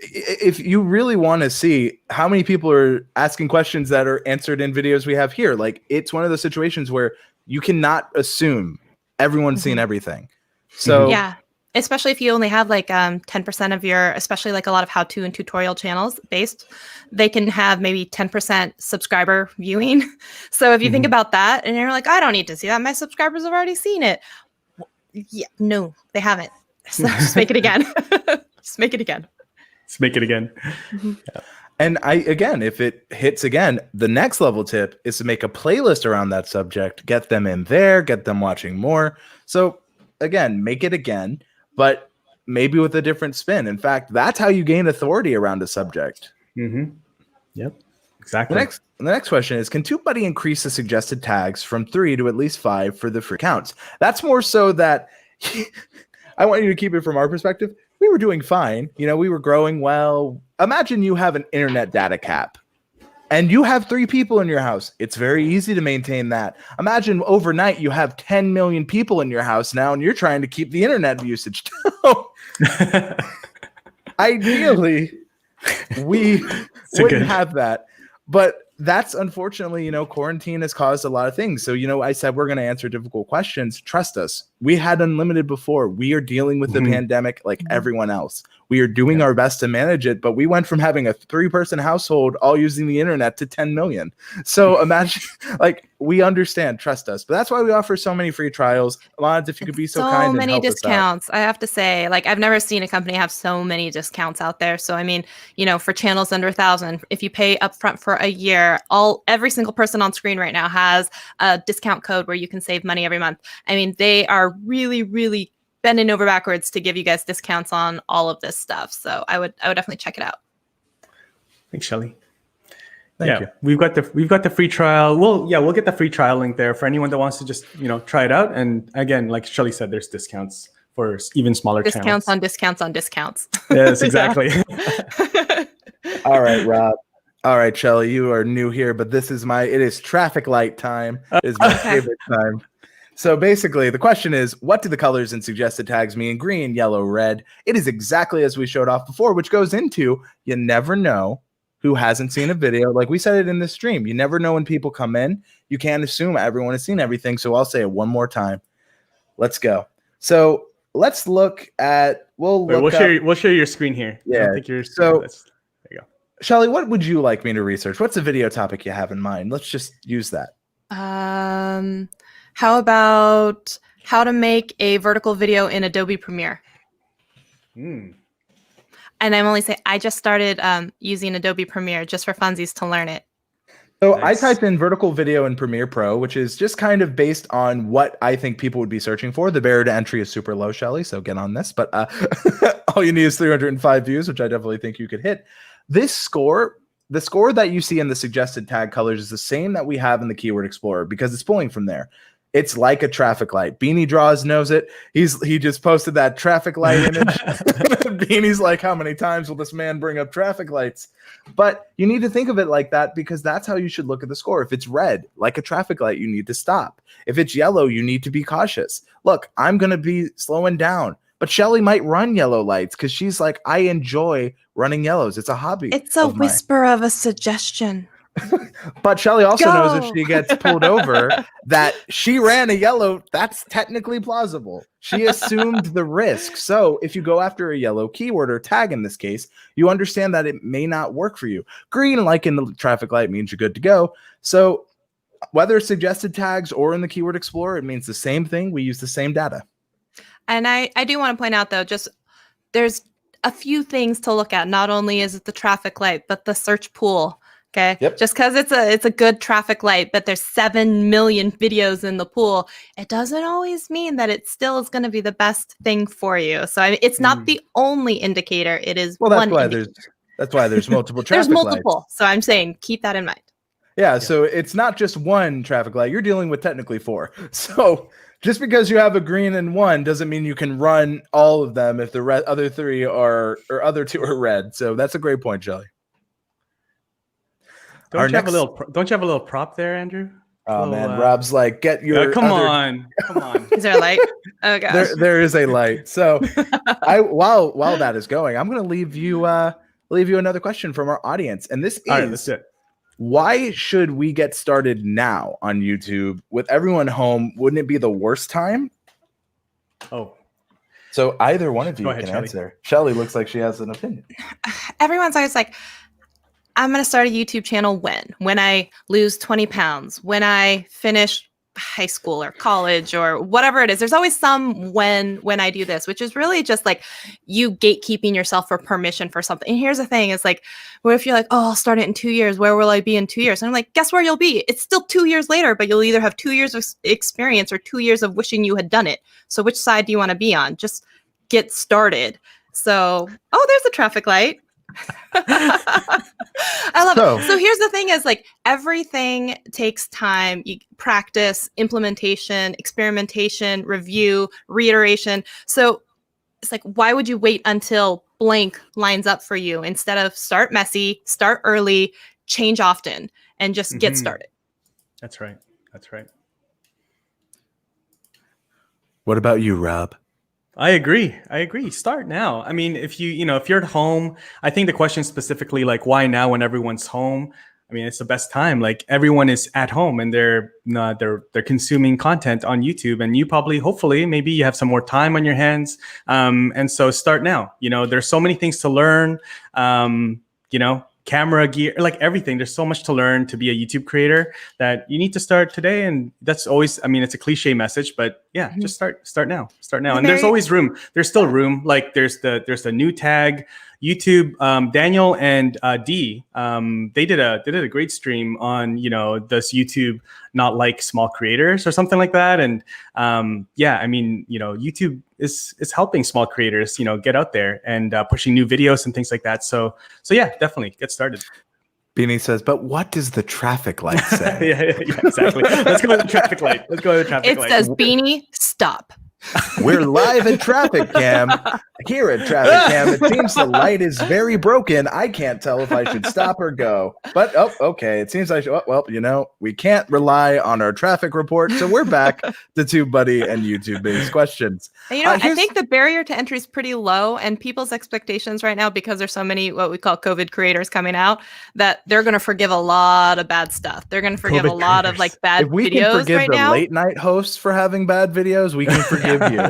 if you really want to see how many people are asking questions that are answered in videos we have here, like it's one of those situations where you cannot assume everyone's seen everything. So yeah, especially if you only have like 10% of your, especially like a lot of how-to and tutorial channels based, they can have maybe 10% subscriber viewing. So if you think about that and you're like, I don't need to see that, my subscribers have already seen it. Well, yeah, no, they haven't. So just make it again. Just make it again. Let's make it again. Yeah. And if it hits again, the next level tip is to make a playlist around that subject, get them in there, get them watching more. So again, make it again, but maybe with a different spin. In fact, that's how you gain authority around a subject. Mm-hmm. Yep, exactly. The next question is, can TubeBuddy increase the suggested tags from 3 to at least 5 for the free accounts? That's more so that I want you to keep it from our perspective. We were doing fine. We were growing well. Imagine you have an internet data cap and you have 3 people in your house. It's very easy to maintain that. Imagine overnight you have 10 million people in your house now and you're trying to keep the internet usage down. Ideally, we wouldn't have that. But that's unfortunately, quarantine has caused a lot of things. So, I said we're going to answer difficult questions. Trust us. We had unlimited before. We are dealing with the pandemic like everyone else. We are doing our best to manage it, but we went from having a 3-person household all using the internet to 10 million. So imagine, like, we understand, trust us. But that's why we offer so many free trials. Mods, if you could be so kind and many help discounts. us out. I have to say, like, I've never seen a company have so many discounts out there. So I mean, you know, for channels under 1,000, if you pay upfront for a year, every single person on screen right now has a discount code where you can save money every month. I mean, they are really, really bending over backwards to give you guys discounts on all of this stuff. So I would definitely check it out. Thanks, Shelly. Thank you. We've got the free trial. We'll get the free trial link there for anyone that wants to just, you know, try it out. And again, like Shelly said, there's discounts for even smaller discounts channels. on discounts on discounts. Yes, exactly. All right, Rob. All right, Shelly, you are new here, but it is traffic light time. It is my favorite time. So basically, the question is, what do the colors and suggested tags mean? Green, yellow, red. It is exactly as we showed off before, which goes into, you never know who hasn't seen a video. Like we said it in this stream, you never know when people come in. You can't assume everyone has seen everything. So I'll say it one more time. Let's go. So let's look at, we'll share your screen here. Yeah. There you go. Shelly, what would you like me to research? What's a video topic you have in mind? Let's just use that. How about how to make a vertical video in Adobe Premiere? And I'm only saying I just started using Adobe Premiere just for funsies to learn it. So nice. I typed in vertical video in Premiere Pro, which is just kind of based on what I think people would be searching for. The barrier to entry is super low, Shelly, so get on this. But all you need is 305 views, which I definitely think you could hit. This score, the score that you see in the suggested tag colors is the same that we have in the Keyword Explorer because it's pulling from there. It's like a traffic light. Beanie Draws knows it. He just posted that traffic light image. Beanie's like, how many times will this man bring up traffic lights? But you need to think of it like that because that's how you should look at the score. If it's red, like a traffic light, you need to stop. If it's yellow, you need to be cautious. Look, I'm going to be slowing down. But Shelly might run yellow lights because she's like, I enjoy running yellows. It's a hobby. It's a whisper of a suggestion. But Shelly also knows if she gets pulled over that she ran a yellow, that's technically plausible. She assumed the risk. So if you go after a yellow keyword or tag in this case, you understand that it may not work for you. Green, like in the traffic light, means you're good to go. So whether it's suggested tags or in the Keyword Explorer, it means the same thing. We use the same data. And I do want to point out, though, just there's a few things to look at. Not only is it the traffic light, but the search pool. Okay. Yep. Just because it's a good traffic light, but there's 7 million videos in the pool, it doesn't always mean that it still is going to be the best thing for you. So I mean, it's not the only indicator. It is one indicator. That's why there's multiple traffic There's multiple. lights. So I'm saying keep that in mind. Yeah. So it's not just one traffic light. You're dealing with technically 4. So just because you have a green and 1 doesn't mean you can run all of them if the other 3 or other 2 are red. So that's a great point, Shelly. Don't you have a little prop there, Andrew? Oh man, Rob's like, get your come on. Is there a light? Oh gosh. There is a light. So while that is going, I'm gonna leave you another question from our audience. And this All right, is that's it. Why should we get started now on YouTube with everyone home? Wouldn't it be the worst time? Oh. So either one of you can Shelly. answer. Shelly looks like she has an opinion. Everyone's always like, I'm going to start a YouTube channel when I lose 20 pounds, when I finish high school or college or whatever it is. There's always some when I do this, which is really just like you gatekeeping yourself for permission for something. And here's the thing, it's like, what if you're like, oh, I'll start it in 2 years. Where will I be in 2 years? And I'm like, guess where you'll be? It's still 2 years later, but you'll either have 2 years of experience or 2 years of wishing you had done it. So which side do you want to be on? Just get started. So, oh, there's the traffic light. I love it. So here's the thing is like everything takes time. You practice, implementation, experimentation, review, reiteration. So it's like, why would you wait until blank lines up for you instead of start messy, start early, change often, and just get started? That's right. That's right. What about you, Rob? I agree. Start now. I mean, if you're at home, I think the question specifically like why now when everyone's home. I mean, it's the best time. Like everyone is at home and they're consuming content on YouTube, and you probably, hopefully, maybe you have some more time on your hands. And so start now. You know, there's so many things to learn. You know, camera gear, like everything. There's so much to learn to be a YouTube creator that you need to start today. And that's always, I mean, it's a cliche message, but yeah, just start now. And there's always room. There's still room. Like there's the new tag. YouTube, Daniel and D, they did a great stream on, you know, does YouTube not like small creators or something like that? And yeah, I mean, you know, YouTube is helping small creators, you know, get out there and pushing new videos and things like that. So yeah, definitely get started. Beanie says, but what does the traffic light say? yeah, exactly. Let's go with the traffic light. It says, Beanie, stop. We're live at Traffic Cam. Here at Traffic Cam, it seems the light is very broken. I can't tell if I should stop or go. But, oh, okay. It seems I should. Oh, well, you know, we can't rely on our traffic report. So we're back to TubeBuddy and YouTube-based questions. And you know, I think the barrier to entry is pretty low, and people's expectations right now, because there's so many what we call COVID creators coming out, that they're going to forgive a lot of bad stuff. They're going to forgive a lot of like bad videos right now. If we can forgive the late night hosts for having bad videos, we can forgive you.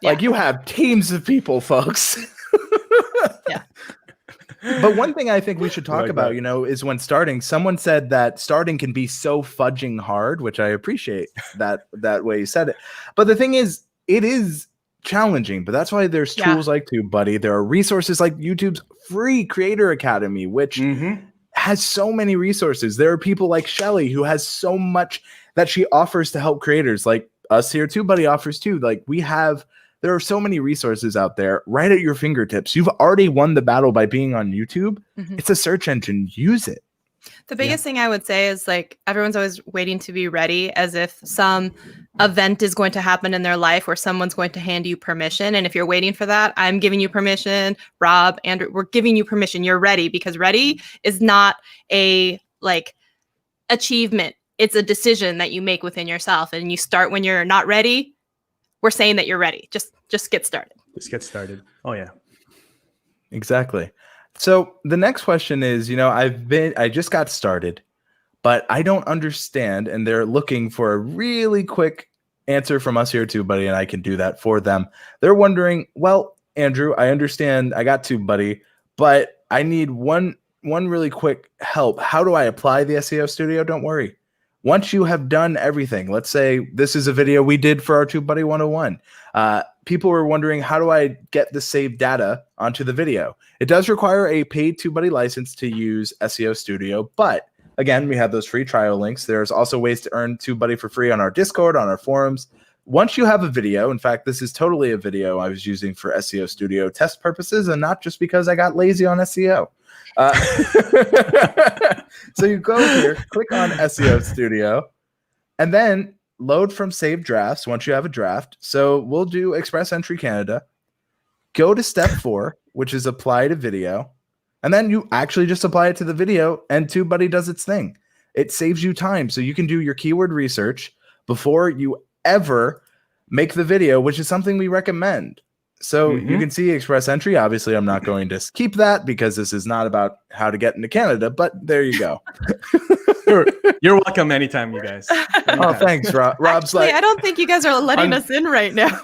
Like you have teams of people, folks. Yeah. But one thing I think we should talk about, you know, is when starting. Someone said that starting can be so fudging hard, which I appreciate that way you said it. But the thing is, it is challenging. But that's why there's tools like TubeBuddy. There are resources like YouTube's free Creator Academy, which has so many resources. There are people like Shelly who has so much that she offers to help creators, like us here. TubeBuddy offers too. Like there are so many resources out there right at your fingertips. You've already won the battle by being on YouTube. It's a search engine. Use it. The biggest thing I would say is like everyone's always waiting to be ready, as if some event is going to happen in their life where someone's going to hand you permission. And if you're waiting for that, I'm giving you permission. Rob, Andrew, we're giving you permission. You're ready, because ready is not a like achievement. It's a decision that you make within yourself, and you start when you're not ready. We're saying that you're ready. Just get started. Just get started. Oh yeah. Exactly. So the next question is, you know, I just got started, but I don't understand, and they're looking for a really quick answer from us here at TubeBuddy, and I can do that for them. They're wondering, well, Andrew, I understand I got TubeBuddy, but I need one really quick help. How do I apply the SEO Studio? Don't worry. Once you have done everything, let's say this is a video we did for our TubeBuddy 101. People were wondering, how do I get the saved data onto the video? It does require a paid TubeBuddy license to use SEO Studio, but again, we have those free trial links. There's also ways to earn TubeBuddy for free on our Discord, on our forums. Once you have a video, in fact, this is totally a video I was using for SEO Studio test purposes, and not just because I got lazy on SEO. So you go here, click on SEO Studio, and then load from saved drafts once you have a draft. So we'll do Express Entry Canada. Go to step 4, which is apply to video. And then you actually just apply it to the video, and TubeBuddy does its thing. It saves you time. So you can do your keyword research before you ever make the video, which is something we recommend. So you can see Express Entry. Obviously, I'm not going to keep that because this is not about how to get into Canada, but there you go. You're welcome anytime, you guys. Anytime. Oh, thanks, Rob. Rob's Actually, like, I don't think you guys are letting us in right now.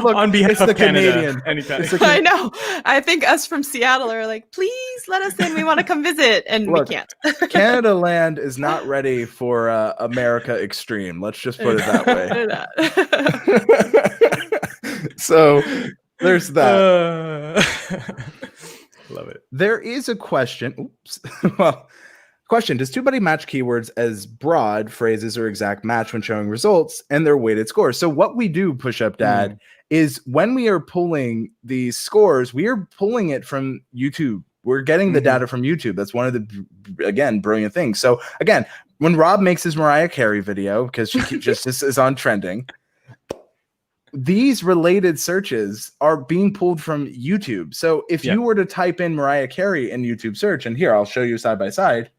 Look, on behalf of Canada, Canadian. anytime. I know. I think us from Seattle are like, please let us in. We want to come visit, and Look, we can't. Canada land is not ready for America Extreme. Let's just put it that way. So there's that. Love it. There is a question. Oops. Well, question: does TubeBuddy match keywords as broad phrases or exact match when showing results and their weighted scores? So what we do, Push Up Dad, is when we are pulling these scores, we are pulling it from YouTube. We're getting the data from YouTube. That's one of the, again, brilliant things. So again, when Rob makes his Mariah Carey video, because she just is on trending, these related searches are being pulled from YouTube. So if you were to type in Mariah Carey in YouTube search, and here, I'll show you side by side.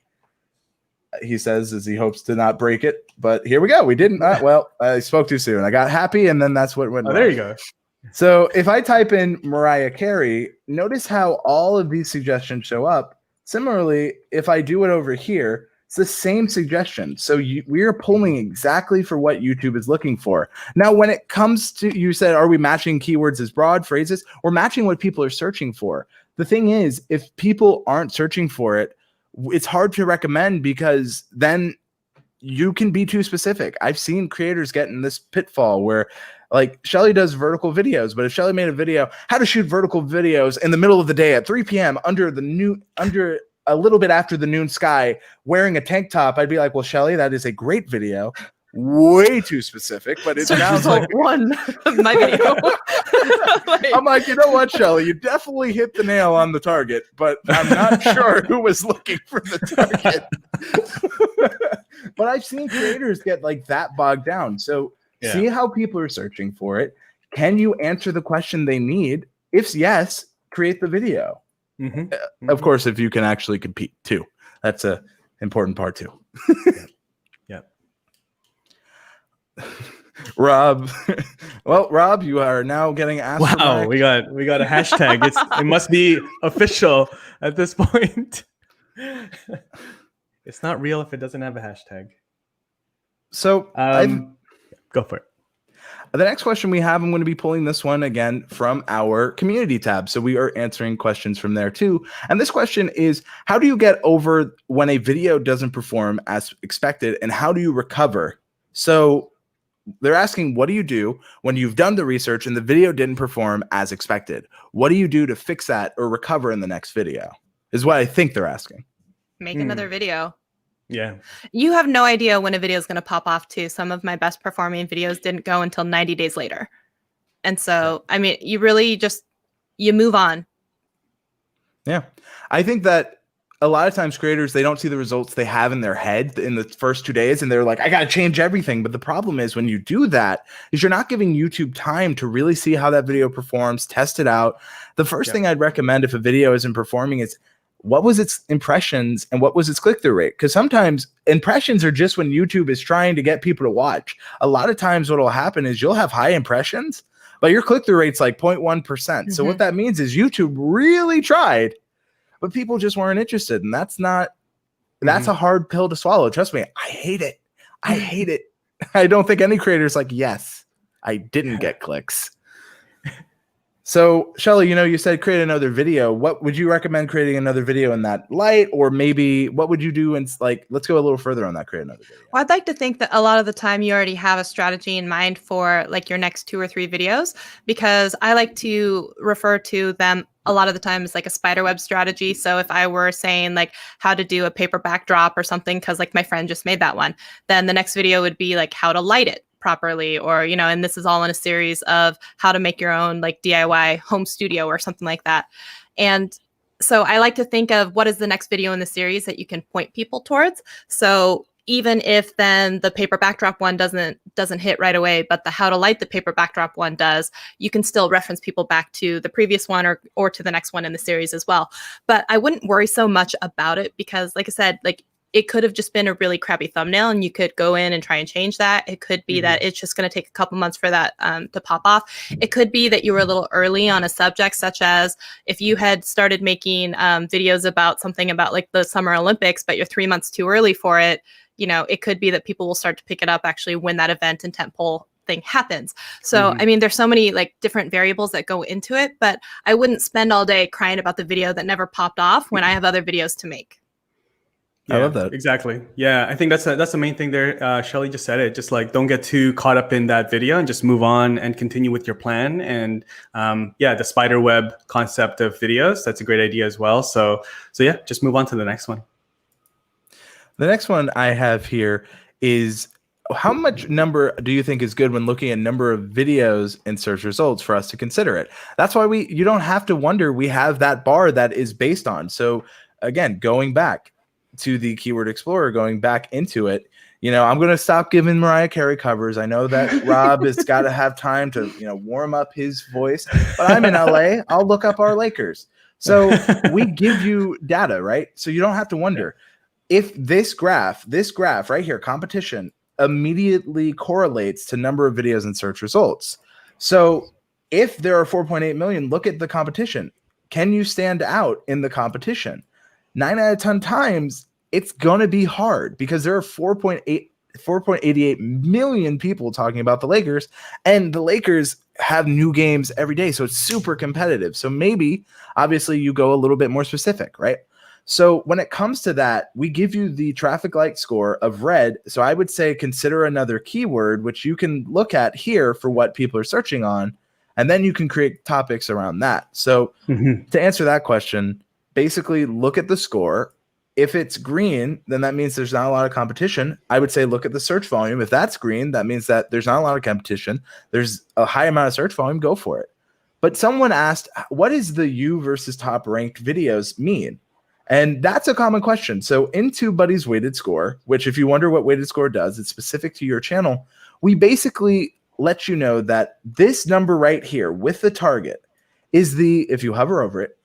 He says as he hopes to not break it, but here we go. We didn't. Well, I spoke too soon. I got happy, and then that's what went wrong. There you go. So if I type in Mariah Carey, notice how all of these suggestions show up. Similarly, if I do it over here, it's the same suggestion. So we are pulling exactly for what YouTube is looking for. Now, when it comes to, you said, are we matching keywords as broad phrases? We're matching what people are searching for. The thing is, if people aren't searching for it, it's hard to recommend because then you can be too specific. I've seen creators get in this pitfall where like Shelly does vertical videos, but if Shelly made a video, how to shoot vertical videos in the middle of the day at 3 p.m. under a little bit after the noon sky wearing a tank top, I'd be like, well, Shelly, that is a great video. Way too specific, but it sounds like one of my video. I'm like, you know what, Shelly, you definitely hit the nail on the target, but I'm not sure who was looking for the target. But I've seen creators get like that bogged down. So see how people are searching for it. Can you answer the question they need? If yes, create the video. Of course, if you can actually compete too. That's a important part too. Yeah. Rob. Well, Rob, you are now getting asked. Wow, we got a hashtag. It must be official at this point. It's not real if it doesn't have a hashtag. So go for it. The next question we have, I'm going to be pulling this one again from our community tab. So we are answering questions from there too. And this question is, how do you get over when a video doesn't perform as expected and how do you recover? So they're asking, what do you do when you've done the research and the video didn't perform as expected? What do you do to fix that or recover in the next video? Is what I think they're asking. Make another video. Yeah. You have no idea when a video is going to pop off too. Some of my best performing videos didn't go until 90 days later. And so, I mean, you really you move on. Yeah. I think that a lot of times creators, they don't see the results they have in their head in the first 2 days. And they're like, I got to change everything. But the problem is when you do that is you're not giving YouTube time to really see how that video performs, test it out. The first thing I'd recommend if a video isn't performing is, what was its impressions and what was its click-through rate? Because sometimes impressions are just when YouTube is trying to get people to watch. A lot of times what will happen is you'll have high impressions, but your click-through rate's like 0.1%. So what that means is YouTube really tried, but people just weren't interested. And that's a hard pill to swallow. Trust me, I hate it. I hate it. I don't think any creator's like, yes, I didn't get clicks. So, Shelly, you said create another video. What would you recommend creating another video in that light? Or maybe what would you do? And let's go a little further on that, create another video. Well, I'd like to think that a lot of the time you already have a strategy in mind for like your next 2 or 3 videos, because I like to refer to them a lot of the time as like a spiderweb strategy. So if I were saying like how to do a paper backdrop or something, because like my friend just made that one, then the next video would be like how to light it properly, or and this is all in a series of how to make your own like DIY home studio or something like that. And so I like to think of what is the next video in the series that you can point people towards. So even if then the paper backdrop one doesn't hit right away, but the how to light the paper backdrop one does, you can still reference people back to the previous one or to the next one in the series as well. But I wouldn't worry so much about it because, like I said, like it could have just been a really crappy thumbnail and you could go in and try and change that. It could be that it's just going to take a couple months for that to pop off. It could be that you were a little early on a subject, such as if you had started making videos about something about like the Summer Olympics, but you're 3 months too early for it. It could be that people will start to pick it up actually when that event and tentpole thing happens. So, I mean, there's so many like different variables that go into it, but I wouldn't spend all day crying about the video that never popped off when I have other videos to make. Yeah, I love that. Exactly. Yeah, I think that's the main thing there. Shelly just said it. Just like don't get too caught up in that video and just move on and continue with your plan. And the spider web concept of videos, that's a great idea as well. So yeah, just move on to the next one. The next one I have here is, how much number do you think is good when looking at number of videos in search results for us to consider it? That's why you don't have to wonder. We have that bar that is based on. So again, going back to the Keyword Explorer, going back into it, I'm going to stop giving Mariah Carey covers. I know that Rob has got to have time to, warm up his voice, but I'm in LA. I'll look up our Lakers. So we give you data, right? So you don't have to wonder if this graph right here, competition, immediately correlates to number of videos in search results. So if there are 4.8 million, look at the competition. Can you stand out in the competition? 9 out of 10 times, it's going to be hard because there are 4.88 million people talking about the Lakers, and the Lakers have new games every day. So it's super competitive. So maybe, obviously, you go a little bit more specific, right? So when it comes to that, we give you the traffic light score of red. So I would say consider another keyword, which you can look at here for what people are searching on, and then you can create topics around that. So to answer that question, basically look at the score. If it's green, then that means there's not a lot of competition. I would say look at the search volume. If that's green, that means that there's not a lot of competition. There's a high amount of search volume, go for it. But someone asked, what does the U versus top ranked videos mean? And that's a common question. So in TubeBuddy's weighted score, which if you wonder what weighted score does, it's specific to your channel. We basically let you know that this number right here with the target is the, if you hover over it,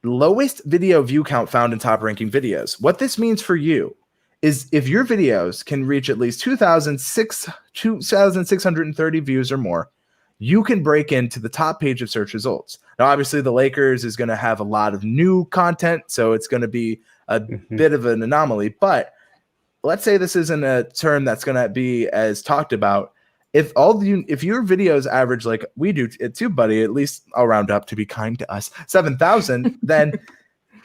lowest video view count found in top ranking videos. What this means for you is if your videos can reach at least 2,630 views or more, you can break into the top page of search results. Now, obviously, the Lakers is going to have a lot of new content, so it's going to be a bit of an anomaly. But let's say this isn't a term that's going to be as talked about. If your videos average like we do at TubeBuddy, at least I'll round up to be kind to us, 7,000, then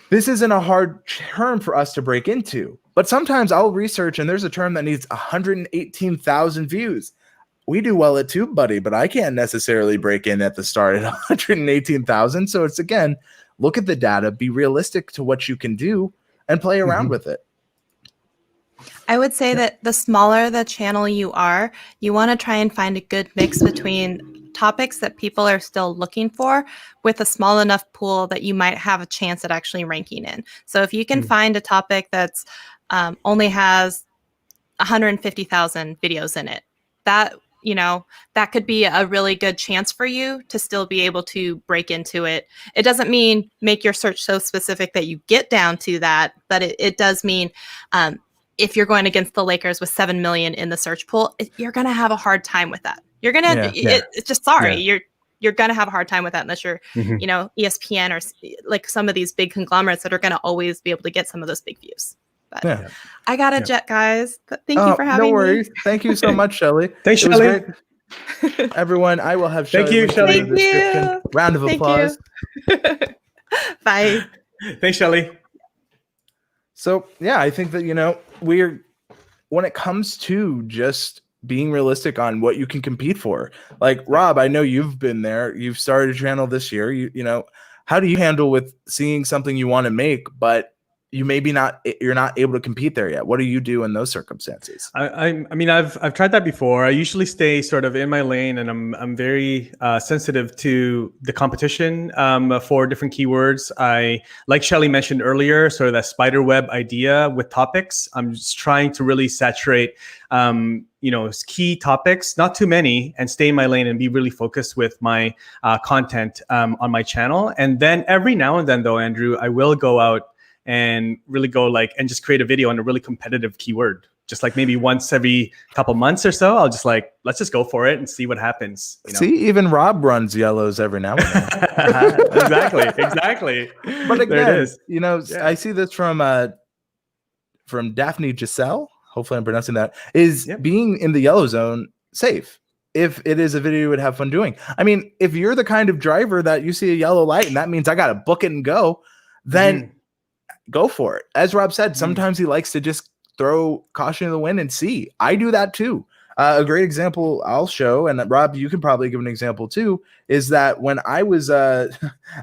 this isn't a hard term for us to break into. But sometimes I'll research and there's a term that needs 118,000 views. We do well at TubeBuddy, but I can't necessarily break in at the start at 118,000. So it's, again, look at the data, be realistic to what you can do, and play around with it. I would say that the smaller the channel you are, you want to try and find a good mix between topics that people are still looking for with a small enough pool that you might have a chance at actually ranking in. So if you can find a topic that's only has 150,000 videos in it, that could be a really good chance for you to still be able to break into it. It doesn't mean make your search so specific that you get down to that, but it does mean if you're going against the Lakers with 7 million in the search pool, you're going to have a hard time with that. You're going to, it's just you're going to have a hard time with that unless you're, ESPN or like some of these big conglomerates that are going to always be able to get some of those big views. But I got a jet, guys. But thank you for having me. No worries. Thank you so much, Shelly. Thanks, Shelly. Everyone, I will have Shelly. Thank you, Shelly. In the description. Round of applause. Bye. Thanks, Shelly. So, yeah, I think that, when it comes to just being realistic on what you can compete for, like Rob, I know you've been there. You've started a channel this year. How do you handle with seeing something you want to make, but you're not able to compete there yet? What do you do in those circumstances? I mean, I've tried that before. I usually stay sort of in my lane, and I'm very sensitive to the competition for different keywords. I, like Shelly mentioned earlier, sort of that spider web idea with topics. I'm just trying to really saturate key topics, not too many, and stay in my lane and be really focused with my content on my channel. And then every now and then, though, Andrew, I will go out and really go and just create a video on a really competitive keyword. Just like maybe once every couple months or so, I'll just let's just go for it and see what happens. See, even Rob runs yellows every now and then. Exactly. But again, I see this from Daphne Giselle. Hopefully I'm pronouncing that. Is being in the yellow zone safe? If it is a video you would have fun doing. I mean, if you're the kind of driver that you see a yellow light and that means I got to book it and go, then go for it. As Rob said, sometimes he likes to just throw caution to the wind and see. I do that too. A great example I'll show, and Rob, you can probably give an example too, is that when I was I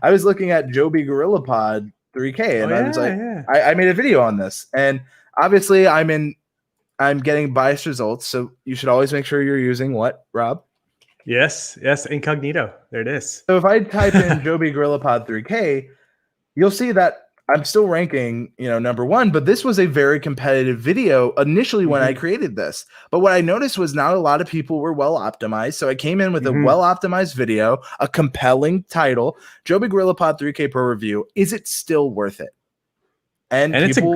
was looking at Joby GorillaPod 3K, and I was I made a video on this, and obviously I'm getting biased results, so you should always make sure you're using what, Rob? Yes, incognito. There it is. So if I type in Joby GorillaPod 3K, you'll see that I'm still ranking, number one, but this was a very competitive video initially when I created this. But what I noticed was not a lot of people were well optimized. So I came in with a well optimized video, a compelling title, Joby GorillaPod 3K Pro review. Is it still worth it? And people,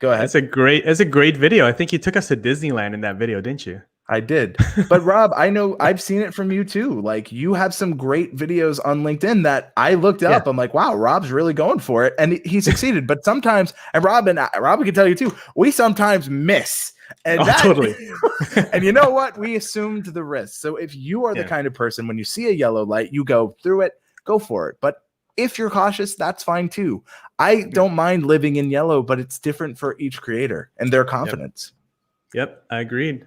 go ahead. It's a great video. I think you took us to Disneyland in that video, didn't you? I did. But Rob, I know I've seen it from you too. Like you have some great videos on LinkedIn that I looked up. I'm like, wow, Rob's really going for it. And he succeeded. But sometimes, and Rob can tell you too, we sometimes miss. And totally. And you know what? We assumed the risk. So if you are the kind of person, when you see a yellow light, you go through it, go for it. But if you're cautious, that's fine too. I don't mind living in yellow, but it's different for each creator and their confidence. Yep, I agreed.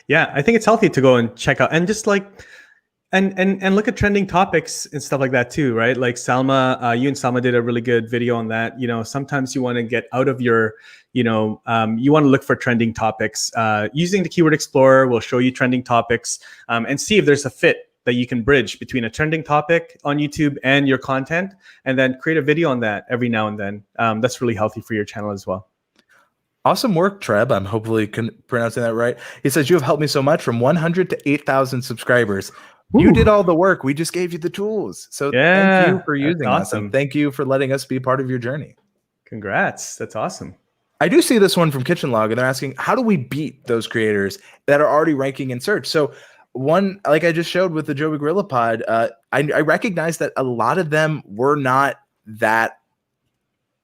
Yeah, I think it's healthy to go and check out and just like and look at trending topics and stuff like that too, right? Like Salma, you and Salma did a really good video on that. You know, sometimes you want to get out of your, you want to look for trending topics. Using the Keyword Explorer will show you trending topics and see if there's a fit that you can bridge between a trending topic on YouTube and your content, and then create a video on that every now and then. That's really healthy for your channel as well. Awesome work, Treb. I'm hopefully pronouncing that right. He says, you have helped me so much from 100 to 8,000 subscribers. Ooh. You did all the work. We just gave you the tools. So thank you for using us. And thank you for letting us be part of your journey. Congrats. That's awesome. I do see this one from Kitchen Log, and they're asking, how do we beat those creators that are already ranking in search? So one, like I just showed with the Joey Gorilla Pod, I recognize that a lot of them were not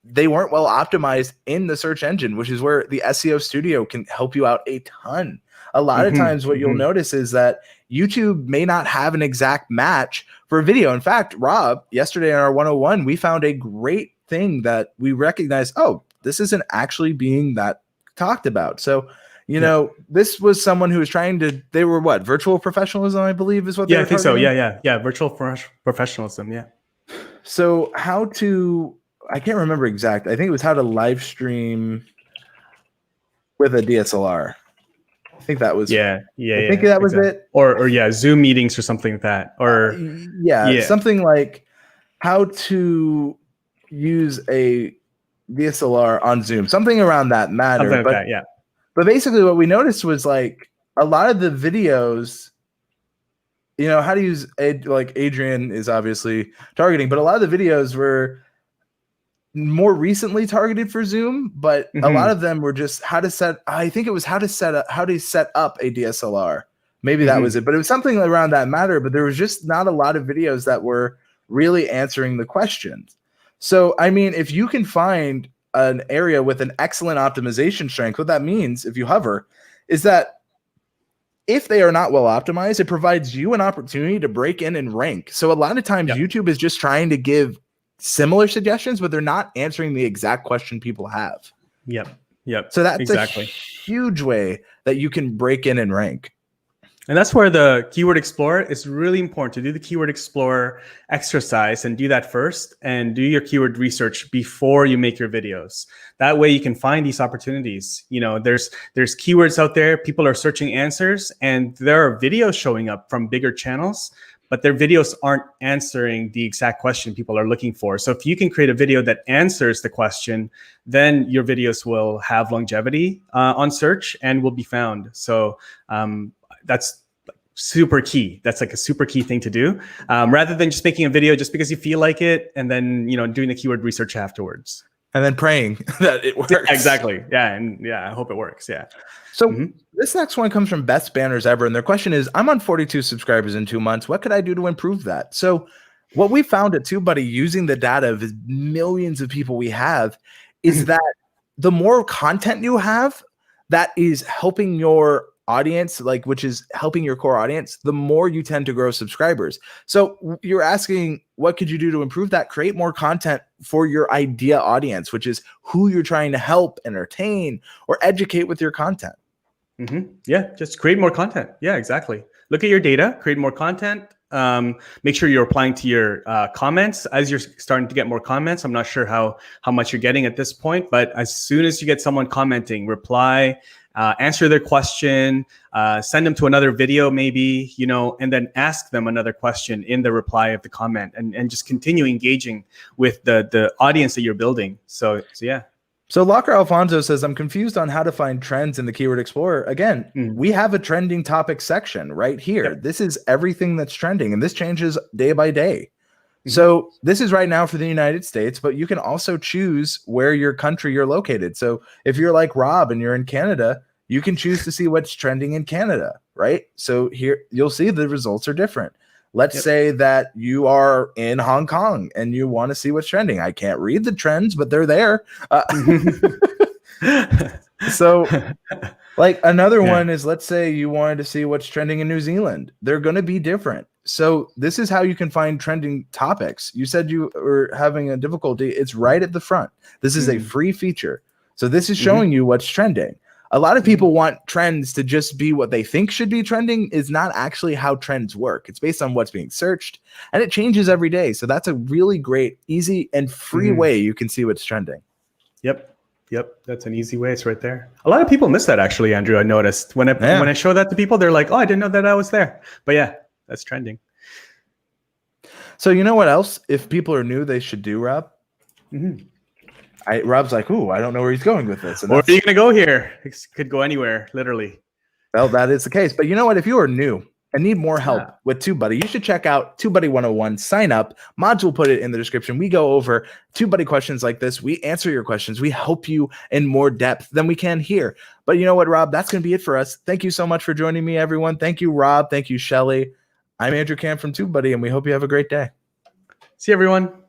they weren't well optimized in the search engine, which is where the SEO Studio can help you out a ton. A lot of times what you'll notice is that YouTube may not have an exact match for a video. In fact, Rob, yesterday in our 101, we found a great thing that we recognized, oh, this isn't actually being that talked about. So, you know, this was someone who was trying to, they were what, virtual professionalism, I believe is what they were think targeting? so. Yeah. Virtual professionalism. Yeah. So how to, I can't remember exact. I think it was how to live stream with a DSLR. I think that was. I think that was it. Or Zoom meetings or something like that. Or something like how to use a DSLR on Zoom. Something around that matter. Something like that, But basically, what we noticed was like a lot of the videos. You know, how to use like Adrian is obviously targeting, but a lot of the videos were more recently targeted for Zoom, but a lot of them were just how to set up a DSLR. Maybe that was it, but it was something around that matter, but there was just not a lot of videos that were really answering the questions. So, I mean, if you can find an area with an excellent optimization strength, what that means, if you hover, is that if they are not well optimized, it provides you an opportunity to break in and rank. So a lot of times YouTube is just trying to give similar suggestions, but they're not answering the exact question people have. Yep. So that's a huge way that you can break in and rank. And that's where the Keyword Explorer is really important, to do the Keyword Explorer exercise and do that first and do your keyword research before you make your videos. That way you can find these opportunities. You know, there's keywords out there, people are searching answers, and there are videos showing up from bigger channels, but their videos aren't answering the exact question people are looking for. So if you can create a video that answers the question, then your videos will have longevity on search and will be found. So that's super key. That's like a super key thing to do, rather than just making a video just because you feel like it and then, you know, doing the keyword research afterwards. And then praying that it works. Yeah, exactly. Yeah. And yeah, I hope it works. Yeah. So this next one comes from Best Banners Ever. And their question is, I'm on 42 subscribers in 2 months. What could I do to improve that? So what we found at TubeBuddy, using the data of the millions of people we have, is that the more content you have that is helping your audience, like, which is helping your core audience, the more you tend to grow subscribers. So you're asking, what could you do to improve that? Create more content for your idea audience, which is who you're trying to help, entertain, or educate with your content. Yeah, just create more content. Yeah, exactly. Look at your data, create more content. Make sure you're applying to your comments as you're starting to get more comments. I'm not sure how much you're getting at this point, but as soon as you get someone commenting, reply, answer their question, send them to another video maybe, you know, and then ask them another question in the reply of the comment, and just continue engaging with the audience that you're building. So yeah. So Locker Alfonso says, I'm confused on how to find trends in the Keyword Explorer. Again, we have a trending topic section right here. Yep. This is everything that's trending, and this changes day by day. So this is right now for the United States, but you can also choose where your country you're located. So if you're like Rob and you're in Canada, You can choose to see what's trending in Canada, right? So here you'll see the results are different. Let's say that you are in Hong Kong and you want to see what's trending. I can't read the trends, but they're there. So like another one is, let's say you wanted to see what's trending in New Zealand. They're going to be different. So this is how you can find trending topics. You said you were having a difficulty. It's right at the front. This is a free feature. So this is showing you what's trending. A lot of people want trends to just be what they think should be trending. Is not actually how trends work. It's based on what's being searched, and it changes every day. So that's a really great, easy, and free way you can see what's trending. Yep, that's an easy way. It's right there. A lot of people miss that, actually, Andrew. I noticed when I show that to people, they're like, "Oh, I didn't know that I was there." But yeah, that's trending. So you know what else? If people are new, they should do, Rob. Rob's like, "Ooh, I don't know where he's going with this." And where are you gonna go here? It could go anywhere, literally. Well, that is the case. But you know what? If you are new and need more help with TubeBuddy, you should check out TubeBuddy 101. Sign up. Mods will put it in the description. We go over TubeBuddy questions like this. We answer your questions. We help you in more depth than we can here. But you know what, Rob? That's going to be it for us. Thank you so much for joining me, everyone. Thank you, Rob. Thank you, Shelly. I'm Andrew Camp from TubeBuddy, and we hope you have a great day. See you, everyone.